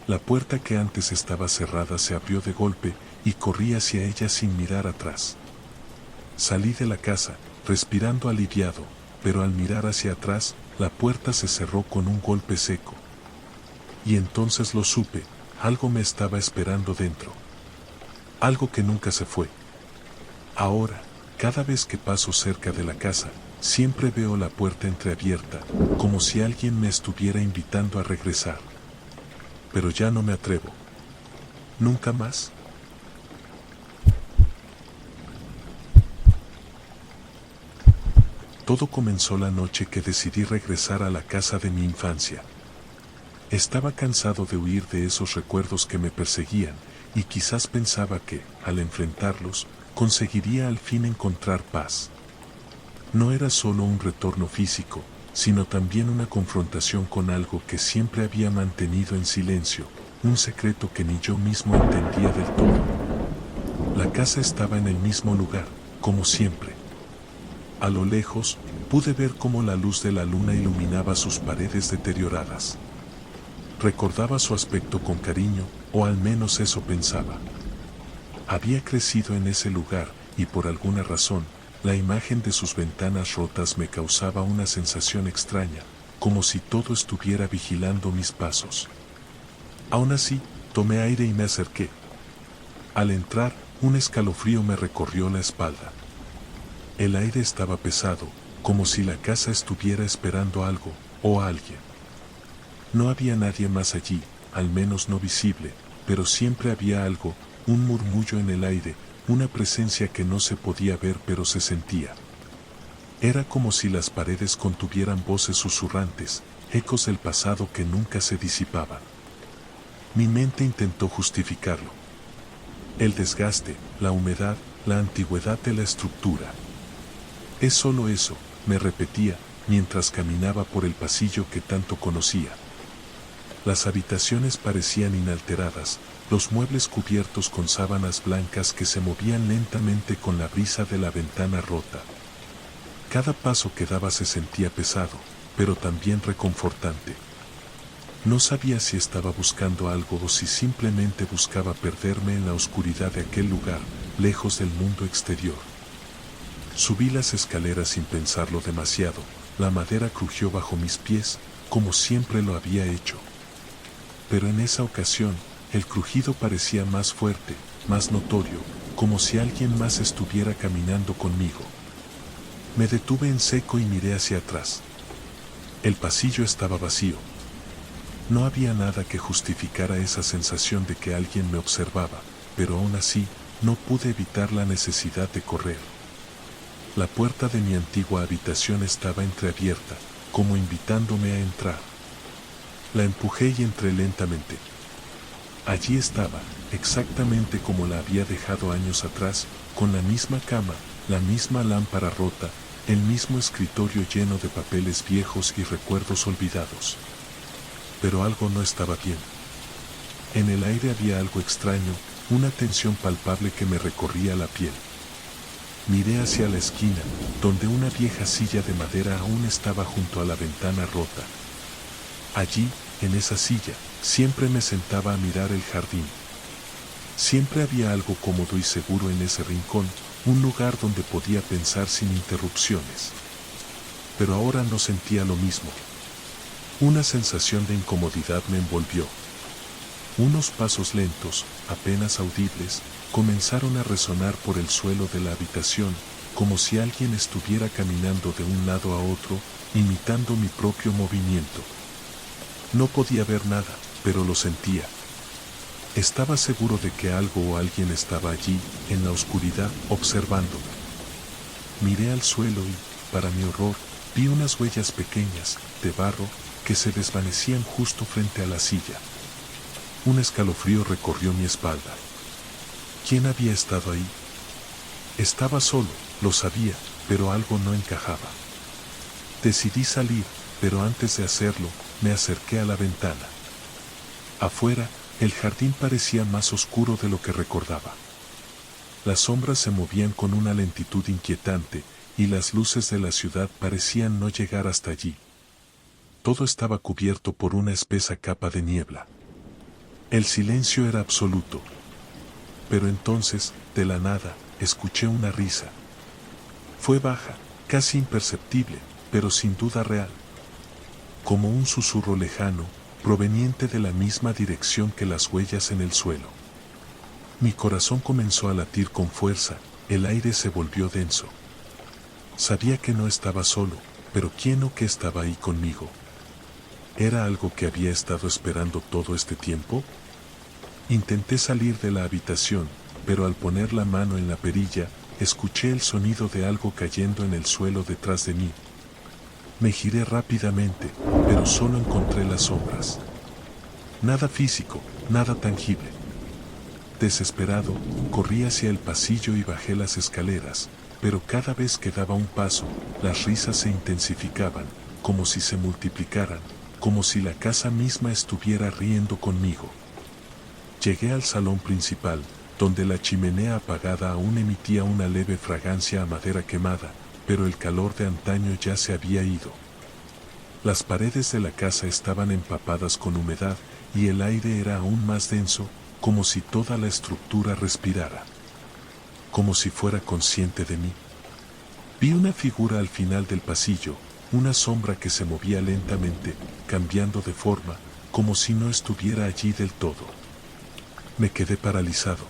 La puerta que antes estaba cerrada se abrió de golpe y corrí hacia ella sin mirar atrás. Salí de la casa, respirando aliviado, pero al mirar hacia atrás, la puerta se cerró con un golpe seco. Y entonces lo supe, algo me estaba esperando dentro. Algo que nunca se fue. Ahora, cada vez que paso cerca de la casa, siempre veo la puerta entreabierta, como si alguien me estuviera invitando a regresar. Pero ya no me atrevo. ¿Nunca más? Todo comenzó la noche que decidí regresar a la casa de mi infancia. Estaba cansado de huir de esos recuerdos que me perseguían, y quizás pensaba que, al enfrentarlos, conseguiría al fin encontrar paz. No era solo un retorno físico, sino también una confrontación con algo que siempre había mantenido en silencio, un secreto que ni yo mismo entendía del todo. La casa estaba en el mismo lugar, como siempre. A lo lejos, pude ver cómo la luz de la luna iluminaba sus paredes deterioradas. Recordaba su aspecto con cariño, o al menos eso pensaba. Había crecido en ese lugar, y por alguna razón, la imagen de sus ventanas rotas me causaba una sensación extraña, como si todo estuviera vigilando mis pasos. Aún así, tomé aire y me acerqué. Al entrar, un escalofrío me recorrió la espalda. El aire estaba pesado, como si la casa estuviera esperando algo, o a alguien. No había nadie más allí, al menos no visible, pero siempre había algo, un murmullo en el aire, una presencia que no se podía ver pero se sentía. Era como si las paredes contuvieran voces susurrantes, ecos del pasado que nunca se disipaban. Mi mente intentó justificarlo. El desgaste, la humedad, la antigüedad de la estructura. Es solo eso, me repetía, mientras caminaba por el pasillo que tanto conocía. Las habitaciones parecían inalteradas, los muebles cubiertos con sábanas blancas que se movían lentamente con la brisa de la ventana rota. Cada paso que daba se sentía pesado, pero también reconfortante. No sabía si estaba buscando algo o si simplemente buscaba perderme en la oscuridad de aquel lugar, lejos del mundo exterior. Subí las escaleras sin pensarlo demasiado, la madera crujió bajo mis pies, como siempre lo había hecho. Pero en esa ocasión, el crujido parecía más fuerte, más notorio, como si alguien más estuviera caminando conmigo. Me detuve en seco y miré hacia atrás. El pasillo estaba vacío. No había nada que justificara esa sensación de que alguien me observaba, pero aún así, no pude evitar la necesidad de correr. La puerta de mi antigua habitación estaba entreabierta, como invitándome a entrar. La empujé y entré lentamente. Allí estaba, exactamente como la había dejado años atrás, con la misma cama, la misma lámpara rota, el mismo escritorio lleno de papeles viejos y recuerdos olvidados. Pero algo no estaba bien. En el aire había algo extraño, una tensión palpable que me recorría la piel. Miré hacia la esquina, donde una vieja silla de madera aún estaba junto a la ventana rota. Allí, en esa silla, siempre me sentaba a mirar el jardín. Siempre había algo cómodo y seguro en ese rincón, un lugar donde podía pensar sin interrupciones. Pero ahora no sentía lo mismo. Una sensación de incomodidad me envolvió. Unos pasos lentos, apenas audibles, comenzaron a resonar por el suelo de la habitación, como si alguien estuviera caminando de un lado a otro, imitando mi propio movimiento. No podía ver nada, pero lo sentía. Estaba seguro de que algo o alguien estaba allí, en la oscuridad, observándome. Miré al suelo y, para mi horror, vi unas huellas pequeñas, de barro, que se desvanecían justo frente a la silla. Un escalofrío recorrió mi espalda. ¿Quién había estado ahí? Estaba solo, lo sabía, pero algo no encajaba. Decidí salir, pero antes de hacerlo, me acerqué a la ventana. Afuera, el jardín parecía más oscuro de lo que recordaba. Las sombras se movían con una lentitud inquietante, y las luces de la ciudad parecían no llegar hasta allí. Todo estaba cubierto por una espesa capa de niebla. El silencio era absoluto. Pero entonces, de la nada, escuché una risa. Fue baja, casi imperceptible, pero sin duda real. Como un susurro lejano, proveniente de la misma dirección que las huellas en el suelo. Mi corazón comenzó a latir con fuerza, el aire se volvió denso. Sabía que no estaba solo, pero ¿quién o qué estaba ahí conmigo? ¿Era algo que había estado esperando todo este tiempo? Intenté salir de la habitación, pero al poner la mano en la perilla, escuché el sonido de algo cayendo en el suelo detrás de mí. Me giré rápidamente, pero solo encontré las sombras. Nada físico, nada tangible. Desesperado, corrí hacia el pasillo y bajé las escaleras, pero cada vez que daba un paso, las risas se intensificaban, como si se multiplicaran, como si la casa misma estuviera riendo conmigo. Llegué al salón principal, donde la chimenea apagada aún emitía una leve fragancia a madera quemada, pero el calor de antaño ya se había ido. Las paredes de la casa estaban empapadas con humedad y el aire era aún más denso, como si toda la estructura respirara. Como si fuera consciente de mí. Vi una figura al final del pasillo, una sombra que se movía lentamente, cambiando de forma, como si no estuviera allí del todo. Me quedé paralizado.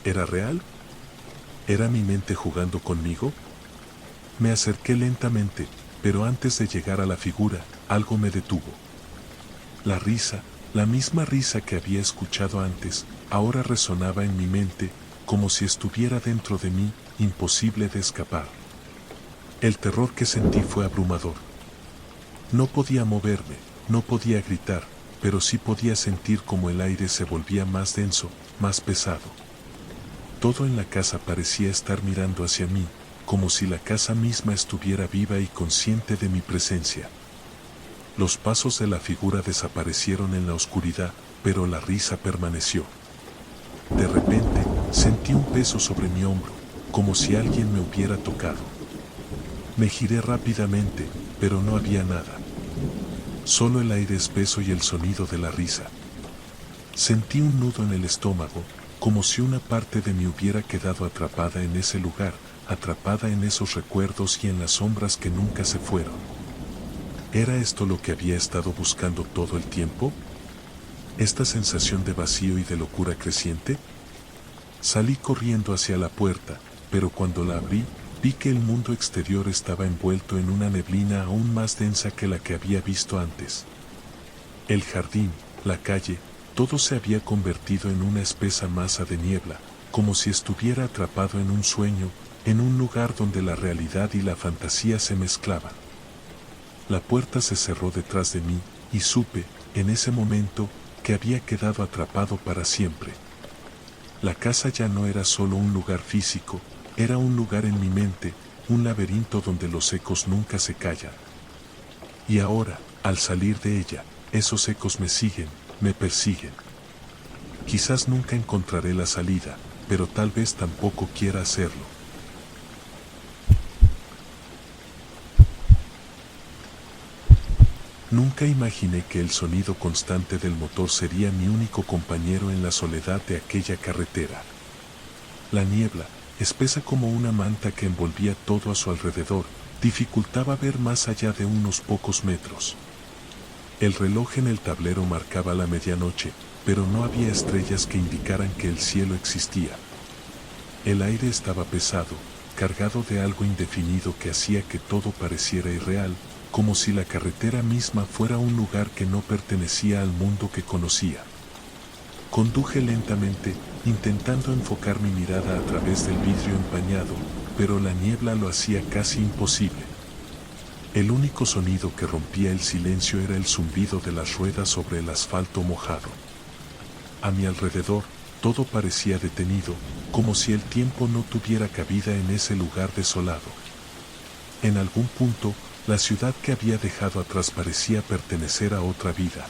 ¿Era real? ¿Era mi mente jugando conmigo? Me acerqué lentamente, pero antes de llegar a la figura, algo me detuvo. La risa, la misma risa que había escuchado antes, ahora resonaba en mi mente, como si estuviera dentro de mí, imposible de escapar. El terror que sentí fue abrumador. No podía moverme, no podía gritar, pero sí podía sentir como el aire se volvía más denso, más pesado. Todo en la casa parecía estar mirando hacia mí, como si la casa misma estuviera viva y consciente de mi presencia. Los pasos de la figura desaparecieron en la oscuridad, pero la risa permaneció. De repente, sentí un peso sobre mi hombro, como si alguien me hubiera tocado. Me giré rápidamente, pero no había nada. Solo el aire espeso y el sonido de la risa. Sentí un nudo en el estómago, como si una parte de mí hubiera quedado atrapada en ese lugar, atrapada en esos recuerdos y en las sombras que nunca se fueron. ¿Era esto lo que había estado buscando todo el tiempo? ¿Esta sensación de vacío y de locura creciente? Salí corriendo hacia la puerta, pero cuando la abrí, vi que el mundo exterior estaba envuelto en una neblina aún más densa que la que había visto antes. El jardín, la calle, todo se había convertido en una espesa masa de niebla, como si estuviera atrapado en un sueño, en un lugar donde la realidad y la fantasía se mezclaban. La puerta se cerró detrás de mí, y supe, en ese momento, que había quedado atrapado para siempre. La casa ya no era solo un lugar físico, era un lugar en mi mente, un laberinto donde los ecos nunca se callan. Y ahora, al salir de ella, esos ecos me siguen, me persiguen. Quizás nunca encontraré la salida, pero tal vez tampoco quiera hacerlo. Nunca imaginé que el sonido constante del motor sería mi único compañero en la soledad de aquella carretera. La niebla, espesa como una manta que envolvía todo a su alrededor, dificultaba ver más allá de unos pocos metros. El reloj en el tablero marcaba la medianoche, pero no había estrellas que indicaran que el cielo existía. El aire estaba pesado, cargado de algo indefinido que hacía que todo pareciera irreal, como si la carretera misma fuera un lugar que no pertenecía al mundo que conocía. Conduje lentamente, intentando enfocar mi mirada a través del vidrio empañado, pero la niebla lo hacía casi imposible. El único sonido que rompía el silencio era el zumbido de las ruedas sobre el asfalto mojado. A mi alrededor, todo parecía detenido, como si el tiempo no tuviera cabida en ese lugar desolado. En algún punto, la ciudad que había dejado atrás parecía pertenecer a otra vida.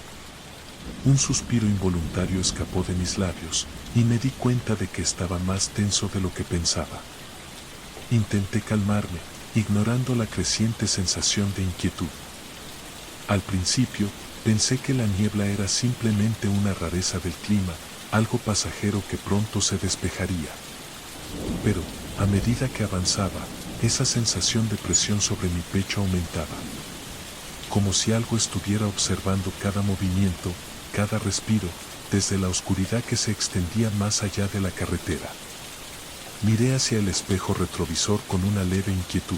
Un suspiro involuntario escapó de mis labios, y me di cuenta de que estaba más tenso de lo que pensaba. Intenté calmarme, ignorando la creciente sensación de inquietud. Al principio, pensé que la niebla era simplemente una rareza del clima, algo pasajero que pronto se despejaría. Pero, a medida que avanzaba, esa sensación de presión sobre mi pecho aumentaba. Como si algo estuviera observando cada movimiento, cada respiro, desde la oscuridad que se extendía más allá de la carretera. Miré hacia el espejo retrovisor con una leve inquietud.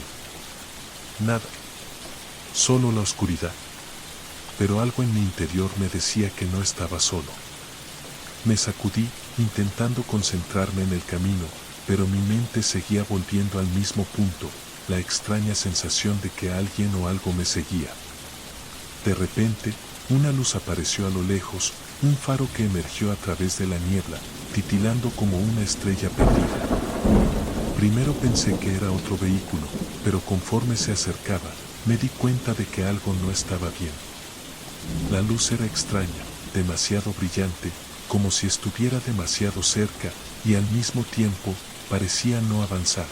Nada. Solo la oscuridad. Pero algo en mi interior me decía que no estaba solo. Me sacudí, intentando concentrarme en el camino, pero mi mente seguía volviendo al mismo punto, la extraña sensación de que alguien o algo me seguía. De repente, una luz apareció a lo lejos, un faro que emergió a través de la niebla, titilando como una estrella perdida. Primero pensé que era otro vehículo, pero conforme se acercaba, me di cuenta de que algo no estaba bien. La luz era extraña, demasiado brillante, como si estuviera demasiado cerca, y al mismo tiempo, parecía no avanzar.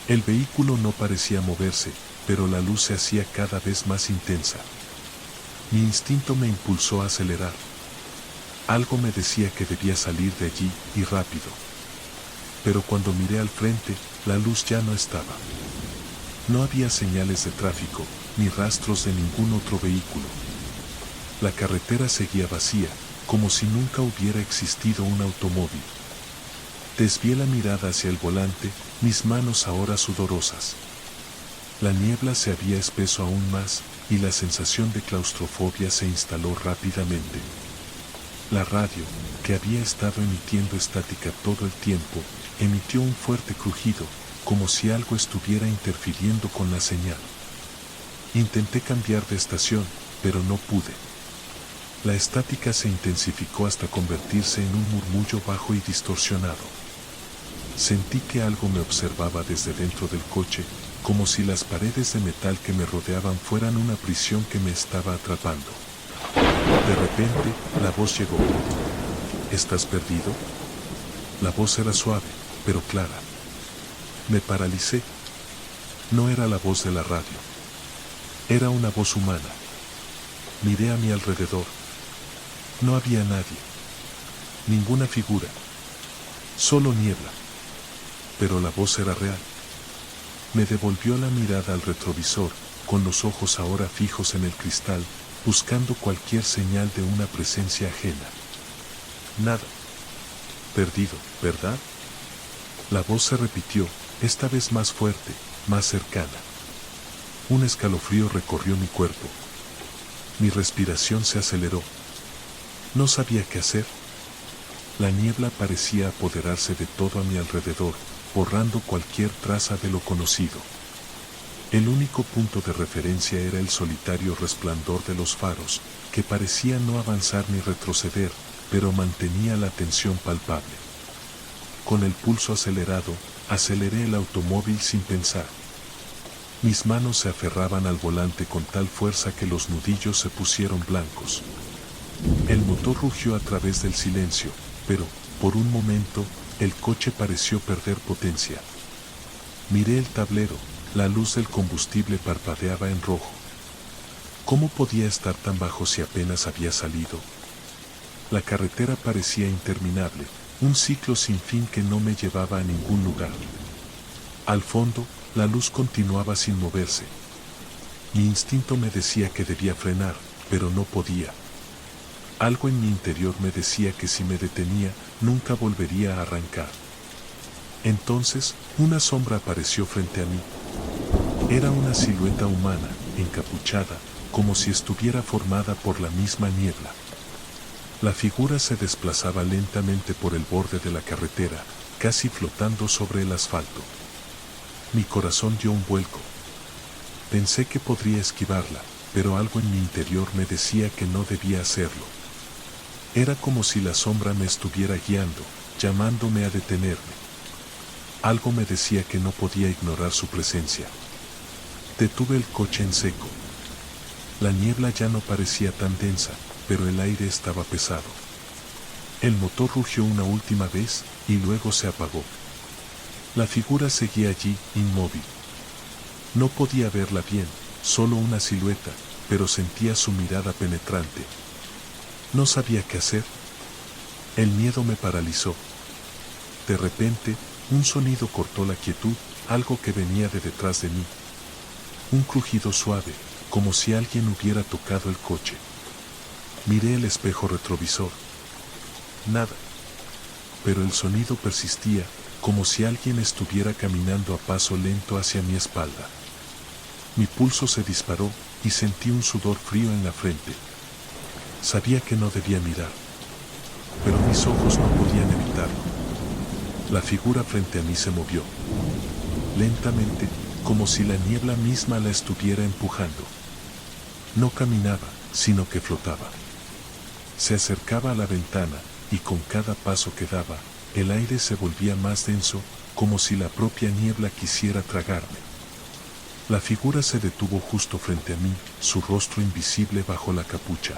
El vehículo no parecía moverse, pero la luz se hacía cada vez más intensa. Mi instinto me impulsó a acelerar. Algo me decía que debía salir de allí, y rápido. Pero cuando miré al frente, la luz ya no estaba. No había señales de tráfico, ni rastros de ningún otro vehículo. La carretera seguía vacía, como si nunca hubiera existido un automóvil. Desvié la mirada hacia el volante, mis manos ahora sudorosas. La niebla se había espeso aún más, y la sensación de claustrofobia se instaló rápidamente. La radio, que había estado emitiendo estática todo el tiempo, emitió un fuerte crujido, como si algo estuviera interfiriendo con la señal. Intenté cambiar de estación, pero no pude. La estática se intensificó hasta convertirse en un murmullo bajo y distorsionado. Sentí que algo me observaba desde dentro del coche, como si las paredes de metal que me rodeaban fueran una prisión que me estaba atrapando. De repente, la voz llegó. ¿Estás perdido? La voz era suave, pero clara. Me paralicé. No era la voz de la radio. Era una voz humana. Miré a mi alrededor. No había nadie. Ninguna figura. Solo niebla. Pero la voz era real. Me devolvió la mirada al retrovisor, con los ojos ahora fijos en el cristal, buscando cualquier señal de una presencia ajena. Nada. Perdido, ¿verdad? La voz se repitió, esta vez más fuerte, más cercana. Un escalofrío recorrió mi cuerpo. Mi respiración se aceleró. No sabía qué hacer. La niebla parecía apoderarse de todo a mi alrededor, borrando cualquier traza de lo conocido. El único punto de referencia era el solitario resplandor de los faros, que parecía no avanzar ni retroceder, pero mantenía la tensión palpable. Con el pulso acelerado, aceleré el automóvil sin pensar. Mis manos se aferraban al volante con tal fuerza que los nudillos se pusieron blancos. El motor rugió a través del silencio, pero, por un momento, el coche pareció perder potencia. Miré el tablero, la luz del combustible parpadeaba en rojo. ¿Cómo podía estar tan bajo si apenas había salido? La carretera parecía interminable, un ciclo sin fin que no me llevaba a ningún lugar. Al fondo, la luz continuaba sin moverse. Mi instinto me decía que debía frenar, pero no podía. Algo en mi interior me decía que si me detenía, nunca volvería a arrancar. Entonces, una sombra apareció frente a mí. Era una silueta humana, encapuchada, como si estuviera formada por la misma niebla. La figura se desplazaba lentamente por el borde de la carretera, casi flotando sobre el asfalto. Mi corazón dio un vuelco. Pensé que podría esquivarla, pero algo en mi interior me decía que no debía hacerlo. Era como si la sombra me estuviera guiando, llamándome a detenerme. Algo me decía que no podía ignorar su presencia. Detuve el coche en seco. La niebla ya no parecía tan densa, pero el aire estaba pesado. El motor rugió una última vez y luego se apagó. La figura seguía allí, inmóvil. No podía verla bien, solo una silueta, pero sentía su mirada penetrante. No sabía qué hacer. El miedo me paralizó. De repente, un sonido cortó la quietud, algo que venía de detrás de mí. Un crujido suave, como si alguien hubiera tocado el coche. Miré el espejo retrovisor. Nada. Pero el sonido persistía, como si alguien estuviera caminando a paso lento hacia mi espalda. Mi pulso se disparó y sentí un sudor frío en la frente. Sabía que no debía mirar, pero mis ojos no podían evitarlo. La figura frente a mí se movió. Lentamente, como si la niebla misma la estuviera empujando. No caminaba, sino que flotaba. Se acercaba a la ventana, y con cada paso que daba, el aire se volvía más denso, como si la propia niebla quisiera tragarme. La figura se detuvo justo frente a mí, su rostro invisible bajo la capucha.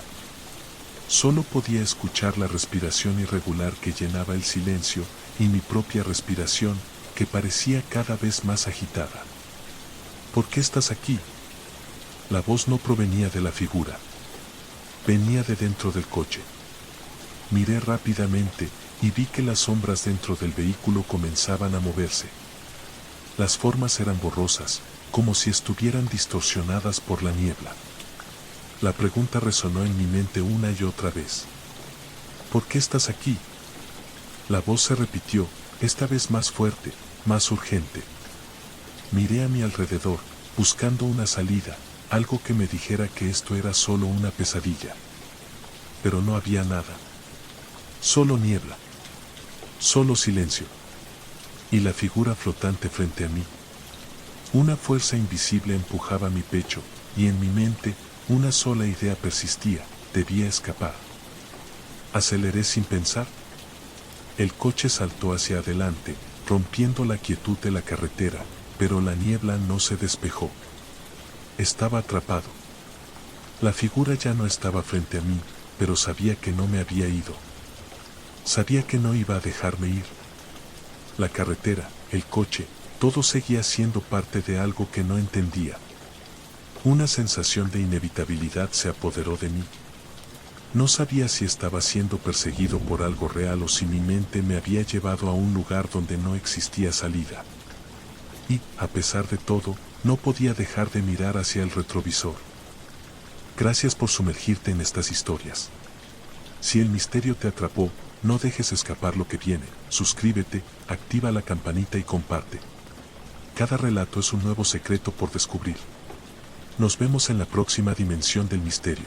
Solo podía escuchar la respiración irregular que llenaba el silencio, y mi propia respiración, que parecía cada vez más agitada. ¿Por qué estás aquí? La voz no provenía de la figura. Venía de dentro del coche. Miré rápidamente y vi que las sombras dentro del vehículo comenzaban a moverse. Las formas eran borrosas, como si estuvieran distorsionadas por la niebla. La pregunta resonó en mi mente una y otra vez. ¿Por qué estás aquí? La voz se repitió, esta vez más fuerte, más urgente. Miré a mi alrededor, buscando una salida, algo que me dijera que esto era solo una pesadilla. Pero no había nada. Solo niebla. Solo silencio. Y la figura flotante frente a mí. Una fuerza invisible empujaba mi pecho, y en mi mente, una sola idea persistía, debía escapar. Aceleré sin pensar. El coche saltó hacia adelante, rompiendo la quietud de la carretera, pero la niebla no se despejó. Estaba atrapado. La figura ya no estaba frente a mí, pero sabía que no me había ido. Sabía que no iba a dejarme ir. La carretera, el coche, todo seguía siendo parte de algo que no entendía. Una sensación de inevitabilidad se apoderó de mí. No sabía si estaba siendo perseguido por algo real o si mi mente me había llevado a un lugar donde no existía salida. Y, a pesar de todo, no podía dejar de mirar hacia el retrovisor. Gracias por sumergirte en estas historias. Si el misterio te atrapó, no dejes escapar lo que viene. Suscríbete, activa la campanita y comparte. Cada relato es un nuevo secreto por descubrir. Nos vemos en la próxima dimensión del misterio.